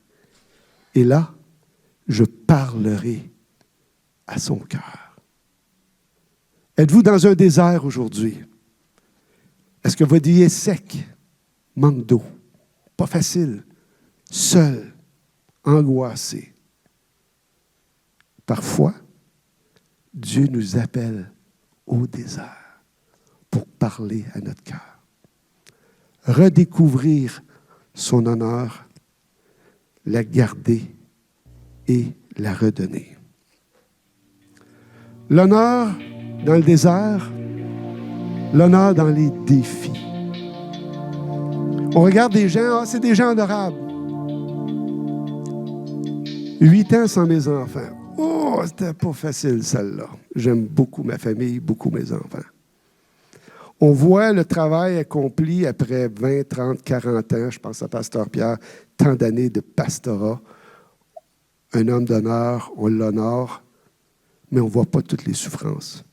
Et là, je parlerai à son cœur. Êtes-vous dans un désert aujourd'hui? Est-ce que votre vie est sec, manque d'eau, pas facile, seul, angoissé? Parfois, Dieu nous appelle au désert pour parler à notre cœur. Redécouvrir son honneur, la garder et la redonner. L'honneur dans le désert, l'honneur dans les défis. On regarde des gens, c'est des gens honorables. 8 ans sans mes enfants. Oh, c'était pas facile, celle-là. J'aime beaucoup ma famille, beaucoup mes enfants. On voit le travail accompli après 20, 30, 40 ans, je pense à Pasteur Pierre, tant d'années de pastorat. Un homme d'honneur, on l'honore, mais on ne voit pas toutes les souffrances.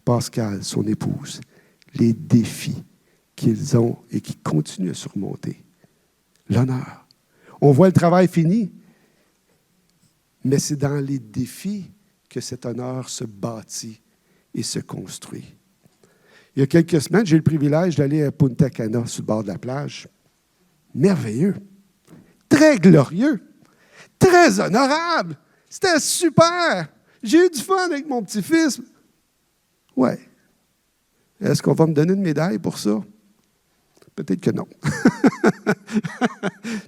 Pascal, son épouse, les défis qu'ils ont et qu'ils continuent à surmonter. L'honneur. On voit le travail fini, mais c'est dans les défis que cet honneur se bâtit et se construit. Il y a quelques semaines, j'ai eu le privilège d'aller à Punta Cana, sur le bord de la plage. Merveilleux, très glorieux, très honorable. C'était super. J'ai eu du fun avec mon petit-fils. Ouais. Est-ce qu'on va me donner une médaille pour ça? Peut-être que non.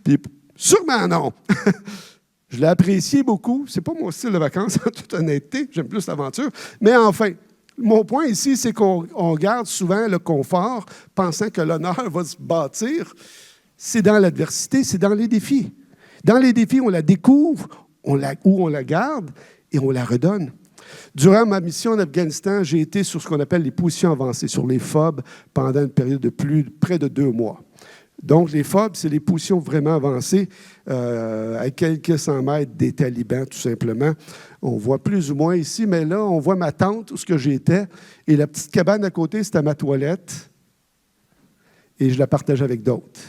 Puis, sûrement non. Je l'ai apprécié beaucoup. Ce n'est pas mon style de vacances, en toute honnêteté. J'aime plus l'aventure. Mais enfin, mon point ici, c'est qu'on garde souvent le confort, pensant que l'honneur va se bâtir. C'est dans l'adversité, c'est dans les défis. Dans les défis, on la découvre, ou on la garde et on la redonne. Durant ma mission en Afghanistan, j'ai été sur ce qu'on appelle les positions avancées, sur les FOB, pendant une période de près de 2 mois. Donc, les FOB, c'est les positions vraiment avancées, à quelques 100 mètres des talibans, tout simplement. On voit plus ou moins ici, mais là, on voit ma tente, où j'étais, et la petite cabane à côté, c'était ma toilette, et je la partageais avec d'autres.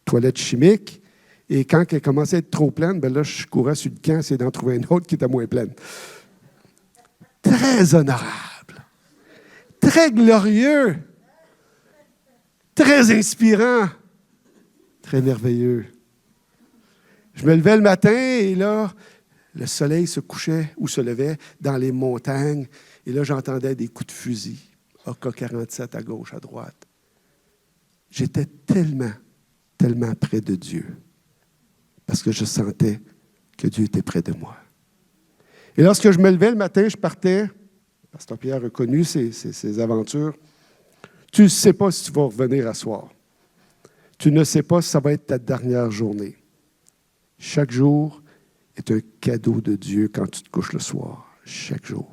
Toilette chimique, et quand elle commençait à être trop pleine, bien là, je courais sur le camp, essayer d'en trouver une autre qui était moins pleine. Très honorable, très glorieux, très inspirant, très merveilleux. Je me levais le matin et là, le soleil se couchait ou se levait dans les montagnes et là, j'entendais des coups de fusil, AK-47 à gauche, à droite. J'étais tellement près de Dieu parce que je sentais que Dieu était près de moi. Et lorsque je me levais le matin, je partais, Pasteur Pierre a connu ses aventures. Tu ne sais pas si tu vas revenir à soir. Tu ne sais pas si ça va être ta dernière journée. Chaque jour est un cadeau de Dieu quand tu te couches le soir. Chaque jour.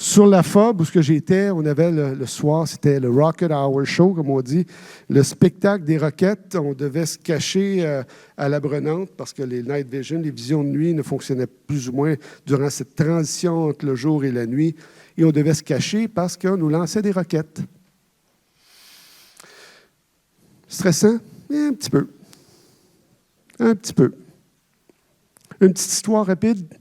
Sur la FOB, où j'étais, on avait le soir, c'était le Rocket Hour Show, comme on dit, le spectacle des roquettes. On devait se cacher à la Brenante parce que les night vision, les visions de nuit ne fonctionnaient plus ou moins durant cette transition entre le jour et la nuit. Et on devait se cacher parce qu'on nous lançait des roquettes. Stressant? Un petit peu. Un petit peu. Une petite histoire rapide.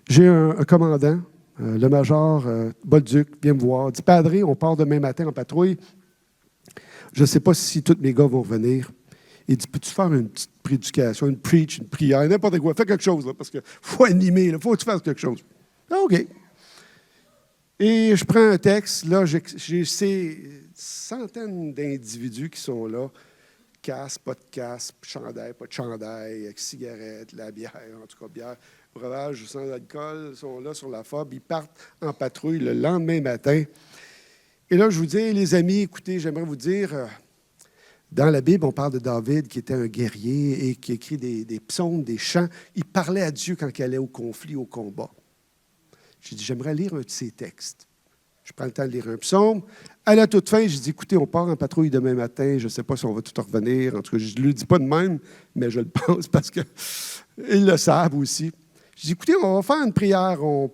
J'ai un commandant, le major Bolduc, vient me voir. Il dit, Padre, on part demain matin en patrouille. Je ne sais pas si tous mes gars vont venir. Il dit, peux-tu faire une petite prédication, une preach, une prière, n'importe quoi. Fais quelque chose, là, parce qu'il faut animer, il faut que tu fasses quelque chose. Ah, OK. Et je prends un texte. Là, j'ai ces centaines d'individus qui sont là. Casque, pas de casque, chandail, pas de chandail, cigarettes, la bière, en tout cas bière, breuvage sans alcool, sont là sur la FOB, ils partent en patrouille le lendemain matin. Et là, je vous dis, les amis, écoutez, j'aimerais vous dire, dans la Bible, on parle de David qui était un guerrier et qui écrit des psaumes, des chants. Il parlait à Dieu quand il allait au conflit, au combat. J'ai dit, j'aimerais lire un de ces textes. Je prends le temps de lire un psaume. À la toute fin, j'ai dit, écoutez, on part en patrouille demain matin. Je ne sais pas si on va tout revenir. En tout cas, je ne le dis pas de même, mais je le pense parce qu'ils le savent aussi. J'ai dit, écoutez, on va faire une prière. On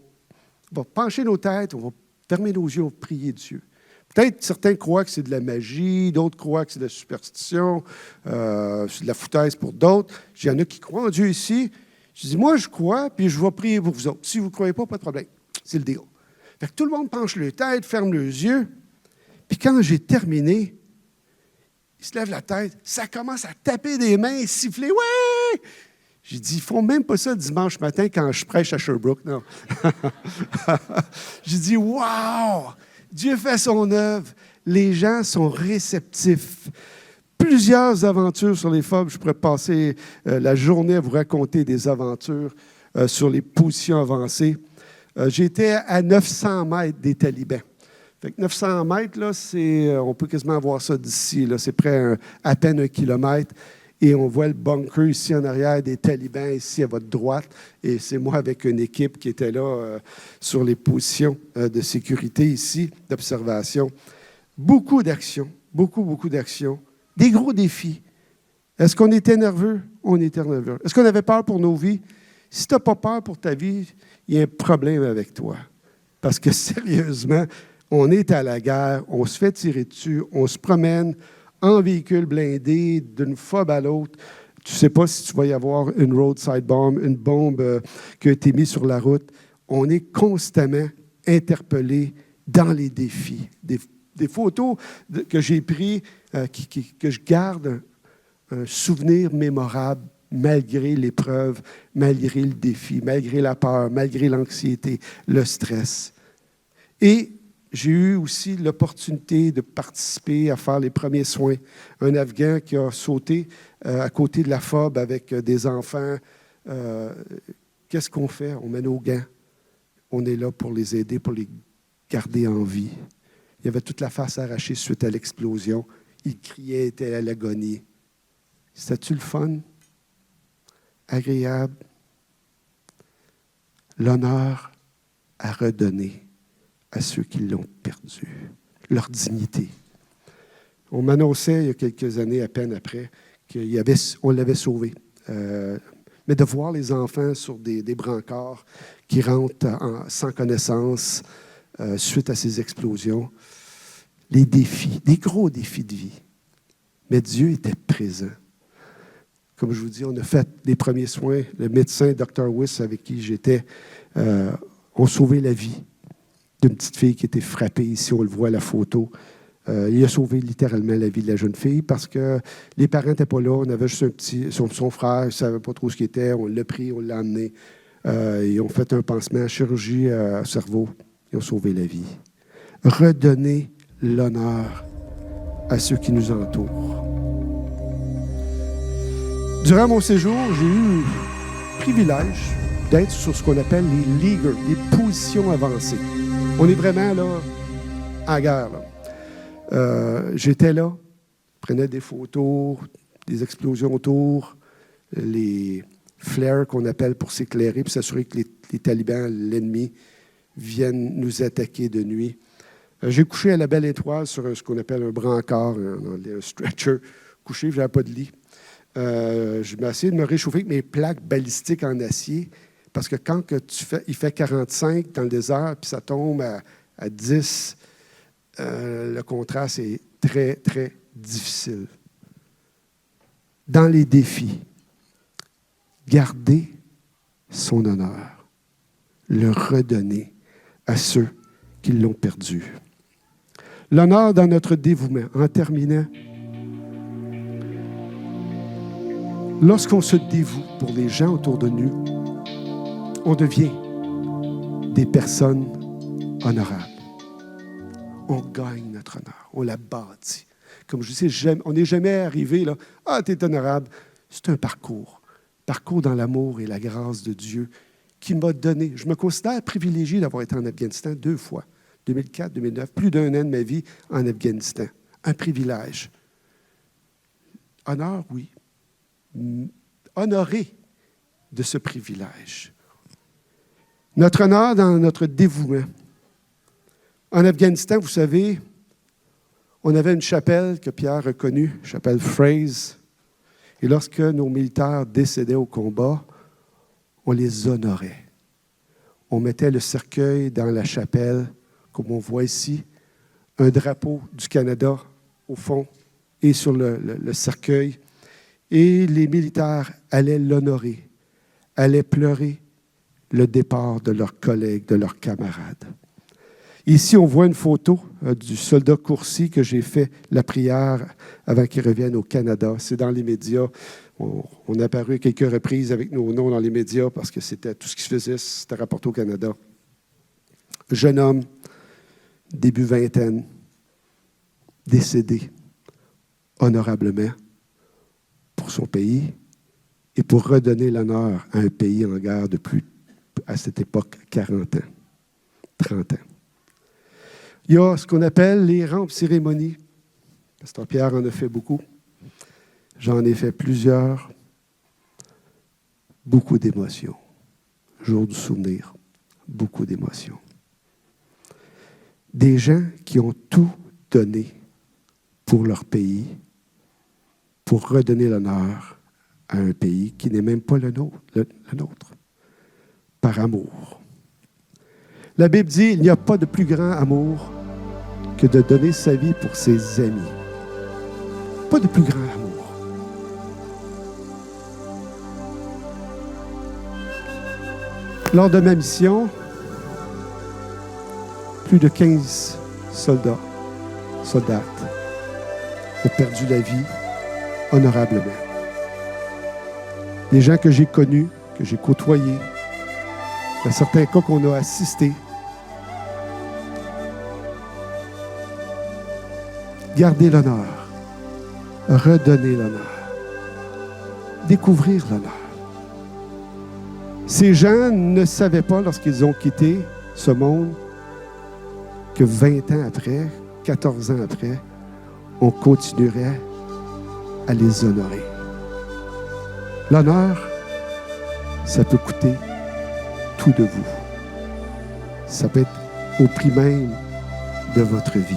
va pencher nos têtes. On va fermer nos yeux. On va prier Dieu. Peut-être certains croient que c'est de la magie. D'autres croient que c'est de la superstition. C'est de la foutaise pour d'autres. Il y en a qui croient en Dieu ici. Je dis, moi, je crois, puis je vais prier pour vous autres. Si vous ne croyez pas, pas de problème. C'est le deal. Fait que tout le monde penche le tête, ferme les yeux. Puis quand j'ai terminé, il se lève la tête, ça commence à taper des mains, siffler. Ouais! J'ai dit, ils ne font même pas ça dimanche matin quand je prêche à Sherbrooke. Non. J'ai dit, wow! Dieu fait son œuvre. Les gens sont réceptifs. Plusieurs aventures sur les FOB. Je pourrais passer la journée à vous raconter des aventures sur les positions avancées. J'étais à 900 mètres des talibans. Fait que 900 mètres, là, on peut quasiment voir ça d'ici. Là, c'est à peine 1 kilomètre. Et on voit le bunker ici en arrière des talibans, ici à votre droite. Et c'est moi avec une équipe qui était là sur les positions de sécurité ici, d'observation. Beaucoup d'actions, beaucoup d'actions. Des gros défis. Est-ce qu'on était nerveux? On était nerveux. Est-ce qu'on avait peur pour nos vies? Si tu n'as pas peur pour ta vie, il y a un problème avec toi. Parce que sérieusement, on est à la guerre, on se fait tirer dessus, on se promène en véhicule blindé d'une FOB à l'autre. Tu ne sais pas si tu vas y avoir une roadside bomb, une bombe qui a été mise sur la route. On est constamment interpellé dans les défis. Des photos que j'ai prises, que je garde un souvenir mémorable malgré l'épreuve, malgré le défi, malgré la peur, malgré l'anxiété, le stress. Et j'ai eu aussi l'opportunité de participer à faire les premiers soins. Un Afghan qui a sauté à côté de la FOB avec des enfants. Qu'est-ce qu'on fait? On met nos gants. On est là pour les aider, pour les garder en vie. Il avait toute la face arrachée suite à l'explosion. Il criait, était à l'agonie. C'était-tu le fun? Agréable? L'honneur à redonner à ceux qui l'ont perdu, leur dignité. On m'annonçait il y a quelques années, à peine après, qu'on l'avait sauvé. Mais de voir les enfants sur des brancards qui rentrent sans connaissance suite à ces explosions, les défis, des gros défis de vie. Mais Dieu était présent. Comme je vous dis, on a fait les premiers soins. Le médecin, Dr. Wyss, avec qui j'étais, ont sauvé la vie d'une petite fille qui était frappée. Ici, on le voit à la photo. Il a sauvé littéralement la vie de la jeune fille parce que les parents n'étaient pas là. On avait juste son frère, il ne savait pas trop ce qu'il était. On l'a pris, on l'a emmené. Ils ont fait un pansement, chirurgie au cerveau. Ils ont sauvé la vie. Redonner l'honneur à ceux qui nous entourent. Durant mon séjour, j'ai eu le privilège d'être sur ce qu'on appelle les leaguers, les positions avancées. On est vraiment là, en guerre. Là. J'étais là, prenais des photos, des explosions autour, les flares qu'on appelle pour s'éclairer, pour s'assurer que les talibans, l'ennemi, viennent nous attaquer de nuit. J'ai couché à la Belle Étoile sur ce qu'on appelle un brancard, un stretcher, couché, je n'avais pas de lit. Je m'ai essayé de me réchauffer avec mes plaques balistiques en acier, parce que quand il fait 45 dans le désert, puis ça tombe à 10, le contraste est très, très difficile. Dans les défis, garder son honneur, le redonner à ceux qui l'ont perdu. L'honneur dans notre dévouement, en terminant, lorsqu'on se dévoue pour les gens autour de nous, on devient des personnes honorables. On gagne notre honneur, on la bâtit. Comme je disais, on n'est jamais arrivé là, « Ah, tu es honorable ». C'est un parcours dans l'amour et la grâce de Dieu qui m'a donné. Je me considère privilégié d'avoir été en Afghanistan 2 fois, 2004, 2009, plus d'1 an de ma vie en Afghanistan. Un privilège. Honneur, oui. Honoré de ce privilège. Notre honneur dans notre dévouement. En Afghanistan, vous savez, on avait une chapelle que Pierre a connue, chapelle Fraze. Et lorsque nos militaires décédaient au combat, on les honorait. On mettait le cercueil dans la chapelle, comme on voit ici, un drapeau du Canada au fond et sur le cercueil. Et les militaires allaient l'honorer, allaient pleurer le départ de leurs collègues, de leurs camarades. Ici, on voit une photo du soldat Courcy que j'ai fait la prière avant qu'il revienne au Canada. C'est dans les médias. On a apparu à quelques reprises avec nos noms dans les médias parce que c'était tout ce qui se faisait, c'était rapporté au Canada. Jeune homme, début vingtaine, décédé honorablement pour son pays et pour redonner l'honneur à un pays en guerre depuis, à cette époque, 40 ans, 30 ans. Il y a ce qu'on appelle les rampes cérémonies. Pasteur Pierre en a fait beaucoup. J'en ai fait plusieurs. Beaucoup d'émotions. Jour du souvenir. Beaucoup d'émotions. Des gens qui ont tout donné pour leur pays, pour redonner l'honneur à un pays qui n'est même pas le nôtre, par amour. La Bible dit, il n'y a pas de plus grand amour que de donner sa vie pour ses amis. Pas de plus grand amour. Lors de ma mission, plus de 15 soldates ont perdu la vie honorablement. Des gens que j'ai connus, que j'ai côtoyés, dans certains cas qu'on a assistés. Garder l'honneur, redonner l'honneur, découvrir l'honneur. Ces gens ne savaient pas, lorsqu'ils ont quitté ce monde, que 20 ans après, 14 ans après, on continuerait à les honorer. L'honneur, ça peut coûter tout de vous. Ça peut être au prix même de votre vie.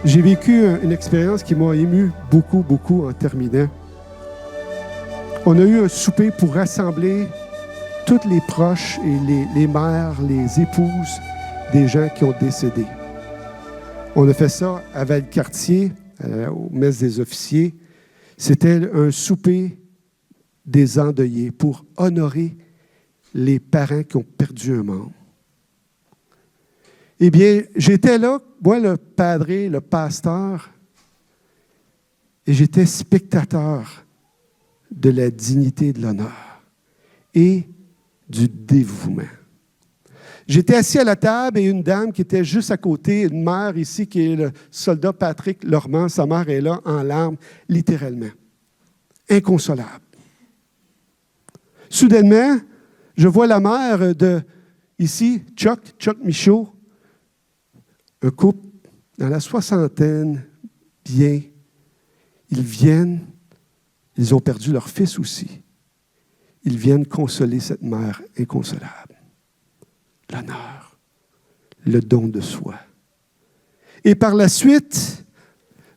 J'ai vécu une expérience qui m'a ému beaucoup en terminant. On a eu un souper pour rassembler toutes les proches et les mères, les épouses des gens qui ont décédé. On a fait ça à Valcartier, au messe des officiers. C'était un souper des endeuillés pour honorer les parents qui ont perdu un membre. Eh bien, j'étais là, moi, le padre, le pasteur, et j'étais spectateur de la dignité de l'honneur et du dévouement. J'étais assis à la table et une dame qui était juste à côté, une mère ici qui est le soldat Patrick Lormand, sa mère est là en larmes, littéralement. Inconsolable. Soudainement, je vois la mère de, ici, Chuck Michaud, un couple dans la soixantaine, bien. Ils viennent, ils ont perdu leur fils aussi. Ils viennent consoler cette mère inconsolable. l'honneur, le don de soi. Et par la suite,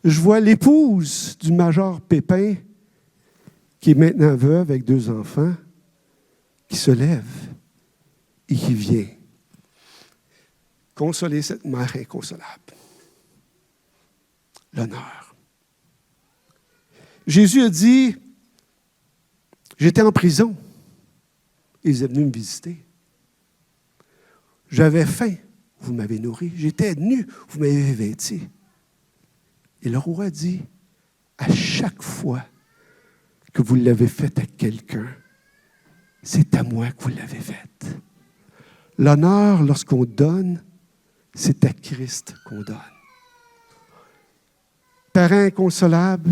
je vois l'épouse du major Pépin, qui est maintenant veuve avec 2 enfants, qui se lève et qui vient consoler cette mère inconsolable. L'honneur. Jésus a dit, j'étais en prison, ils sont venus me visiter. J'avais faim, vous m'avez nourri. J'étais nu, vous m'avez vêtu. Et le roi dit, à chaque fois que vous l'avez fait à quelqu'un, c'est à moi que vous l'avez fait. L'honneur, lorsqu'on donne, c'est à Christ qu'on donne. Parents inconsolables,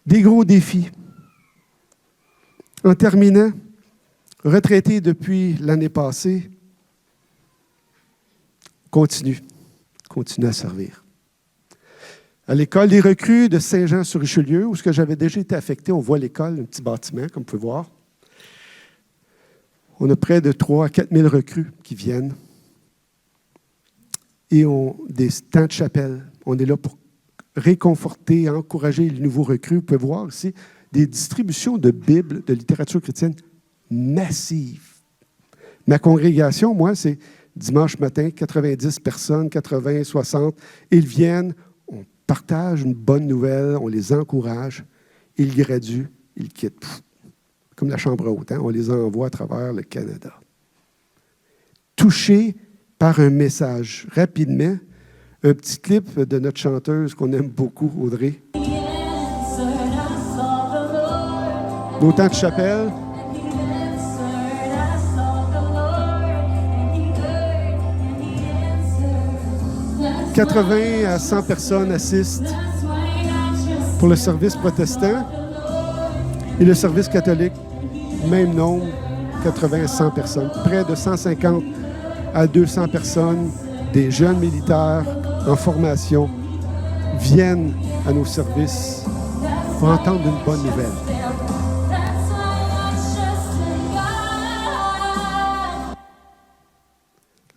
des gros défis. En terminant, retraité depuis l'année passée, continue à servir. À l'école des recrues de Saint-Jean-sur-Richelieu, où j'avais déjà été affecté, on voit l'école, un petit bâtiment, comme vous pouvez voir. On a près de 3 à 4 000 recrues qui viennent. Et des temps de chapelle. On est là pour réconforter, encourager les nouveaux recrues. Vous pouvez voir ici des distributions de Bibles, de littérature chrétienne massives. Ma congrégation, moi, c'est dimanche matin, 90 personnes, 80, 60. Ils viennent, on partage une bonne nouvelle, on les encourage, ils graduent, ils quittent. Comme la chambre haute, hein? On les envoie à travers le Canada. Touchés par un message. Rapidement, un petit clip de notre chanteuse qu'on aime beaucoup, Audrey. Nos temps de chapelle. « 80 à 100 personnes assistent pour le service protestant et le service catholique, même nombre, 80 à 100 personnes. Près de 150 à 200 personnes, des jeunes militaires en formation, viennent à nos services pour entendre une bonne nouvelle.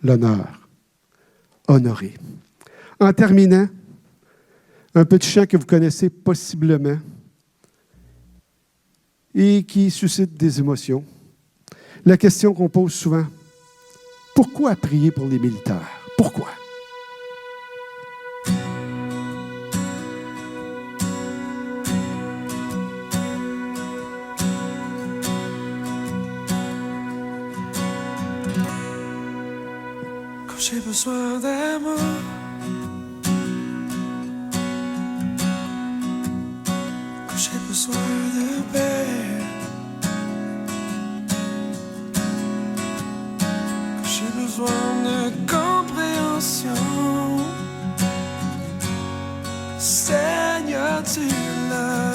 L'honneur, honorer. En terminant, un petit chant que vous connaissez possiblement et qui suscite des émotions. La question qu'on pose souvent, pourquoi prier pour les militaires? Pourquoi? Quand j'ai besoin d'amour, quand j'ai besoin de paix, quand j'ai besoin de compréhension, Seigneur, tu es là.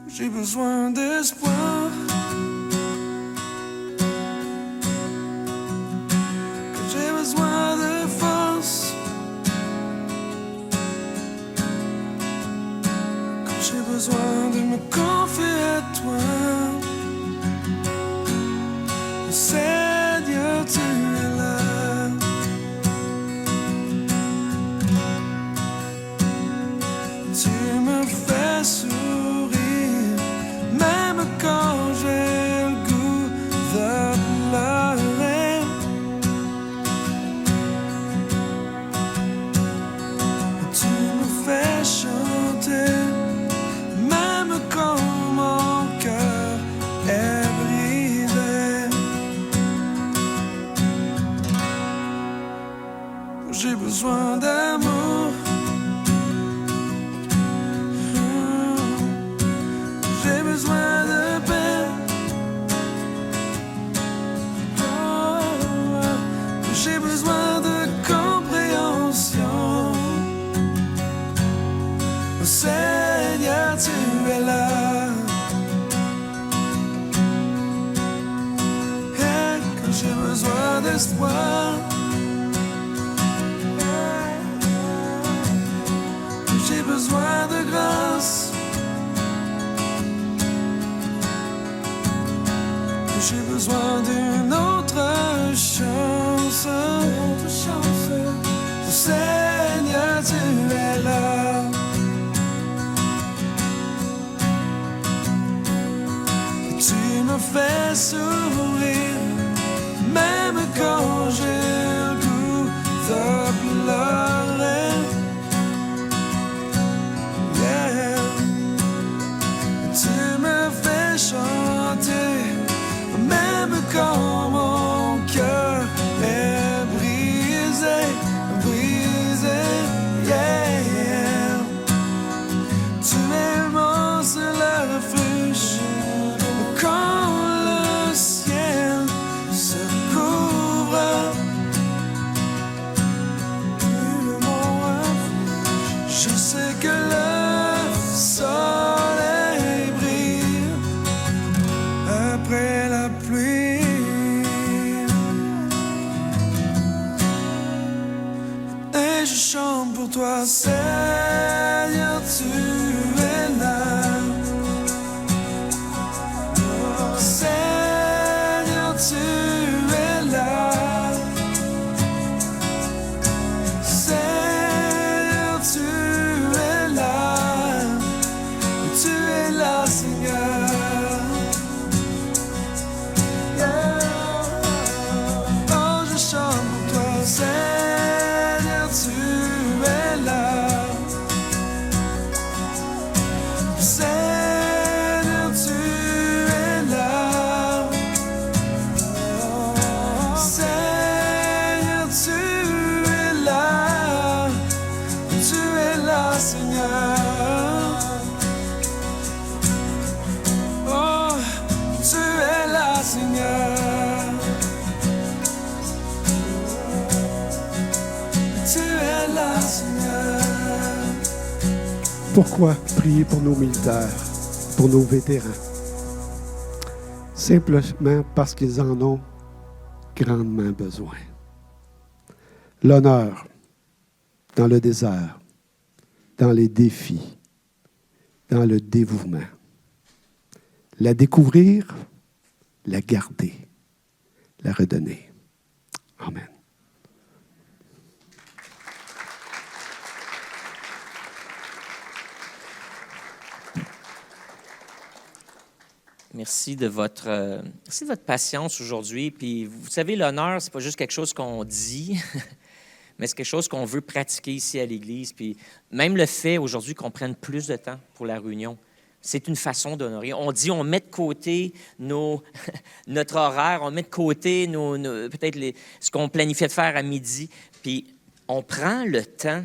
Quand j'ai besoin d'espoir, j'ai besoin de force, quand j'ai besoin de me confier à toi, Seigneur, tu es là. Tu me fais sourire, même quand j'ai le goût de pleurer. Tu me fais chanter, même quand mon cœur est brisé. J'ai besoin d'amour, j'ai besoin de paix, j'ai besoin de compréhension. Seigneur, tu es là. Et quand j'ai besoin d'espoir, fais sourire, même quand j'ai le goût de pleurer. Yeah. Tu me fais chanter, même quand mon cœur est brisé, brisé. Yeah. Tu es mon seul refuge quand le ciel se couvre. Je sais que le soleil brille après la pluie. Et je chante pour toi, Seigneur, tu es là. Oh, Seigneur, tu es là. Seigneur, tu es là. Tu es là, Seigneur. Yeah. Oh, je chante pour toi, Seigneur, tu es là. Seigneur, tu es là. Oh, Seigneur, tu es là. Tu es là, Seigneur. Oh, tu es là, Seigneur. Tu es là, Seigneur. Pourquoi prier pour nos militaires, pour nos vétérans? Simplement parce qu'ils en ont grandement besoin. L'honneur dans le désert, dans les défis, dans le dévouement. La découvrir, la garder, la redonner. Amen. Merci de votre patience aujourd'hui. Puis, vous savez, l'honneur, c'est pas juste quelque chose qu'on dit, mais c'est quelque chose qu'on veut pratiquer ici à l'Église. Puis, même le fait aujourd'hui qu'on prenne plus de temps pour la réunion, c'est une façon d'honorer. On dit, on met de côté notre horaire, on met de côté peut-être ce qu'on planifiait de faire à midi, puis on prend le temps.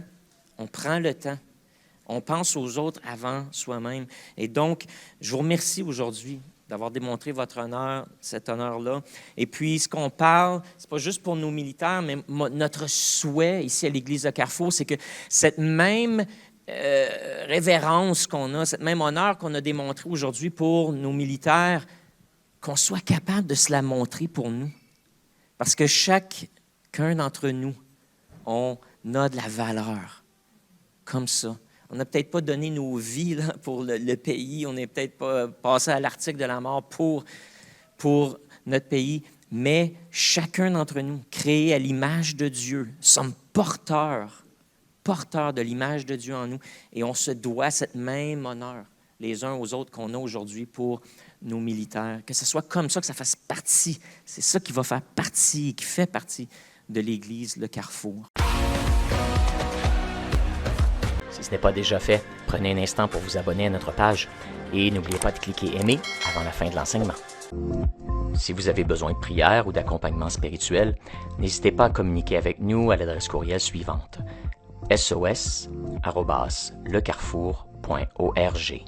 On pense aux autres avant soi-même. Et donc, je vous remercie aujourd'hui d'avoir démontré votre honneur, cet honneur-là. Et puis, ce qu'on parle, c'est pas juste pour nos militaires, mais notre souhait ici à l'Église de Carrefour, c'est que cette même révérence qu'on a, cette même honneur qu'on a démontré aujourd'hui pour nos militaires, qu'on soit capable de se la montrer pour nous. Parce que chacun d'entre nous, on a de la valeur comme ça. On n'a peut-être pas donné nos vies là, pour le pays. On n'est peut-être pas passé à l'article de la mort pour notre pays. Mais chacun d'entre nous, créé à l'image de Dieu, sommes porteurs de l'image de Dieu en nous. Et on se doit cette même honneur les uns aux autres qu'on a aujourd'hui pour nos militaires. Que ce soit comme ça, que ça fasse partie. C'est ça qui va faire partie, qui fait partie de l'Église, le Carrefour. Si ce n'est pas déjà fait, prenez un instant pour vous abonner à notre page et n'oubliez pas de cliquer « Aimer » avant la fin de l'enseignement. Si vous avez besoin de prière ou d'accompagnement spirituel, n'hésitez pas à communiquer avec nous à l'adresse courriel suivante: sos@lecarrefour.org.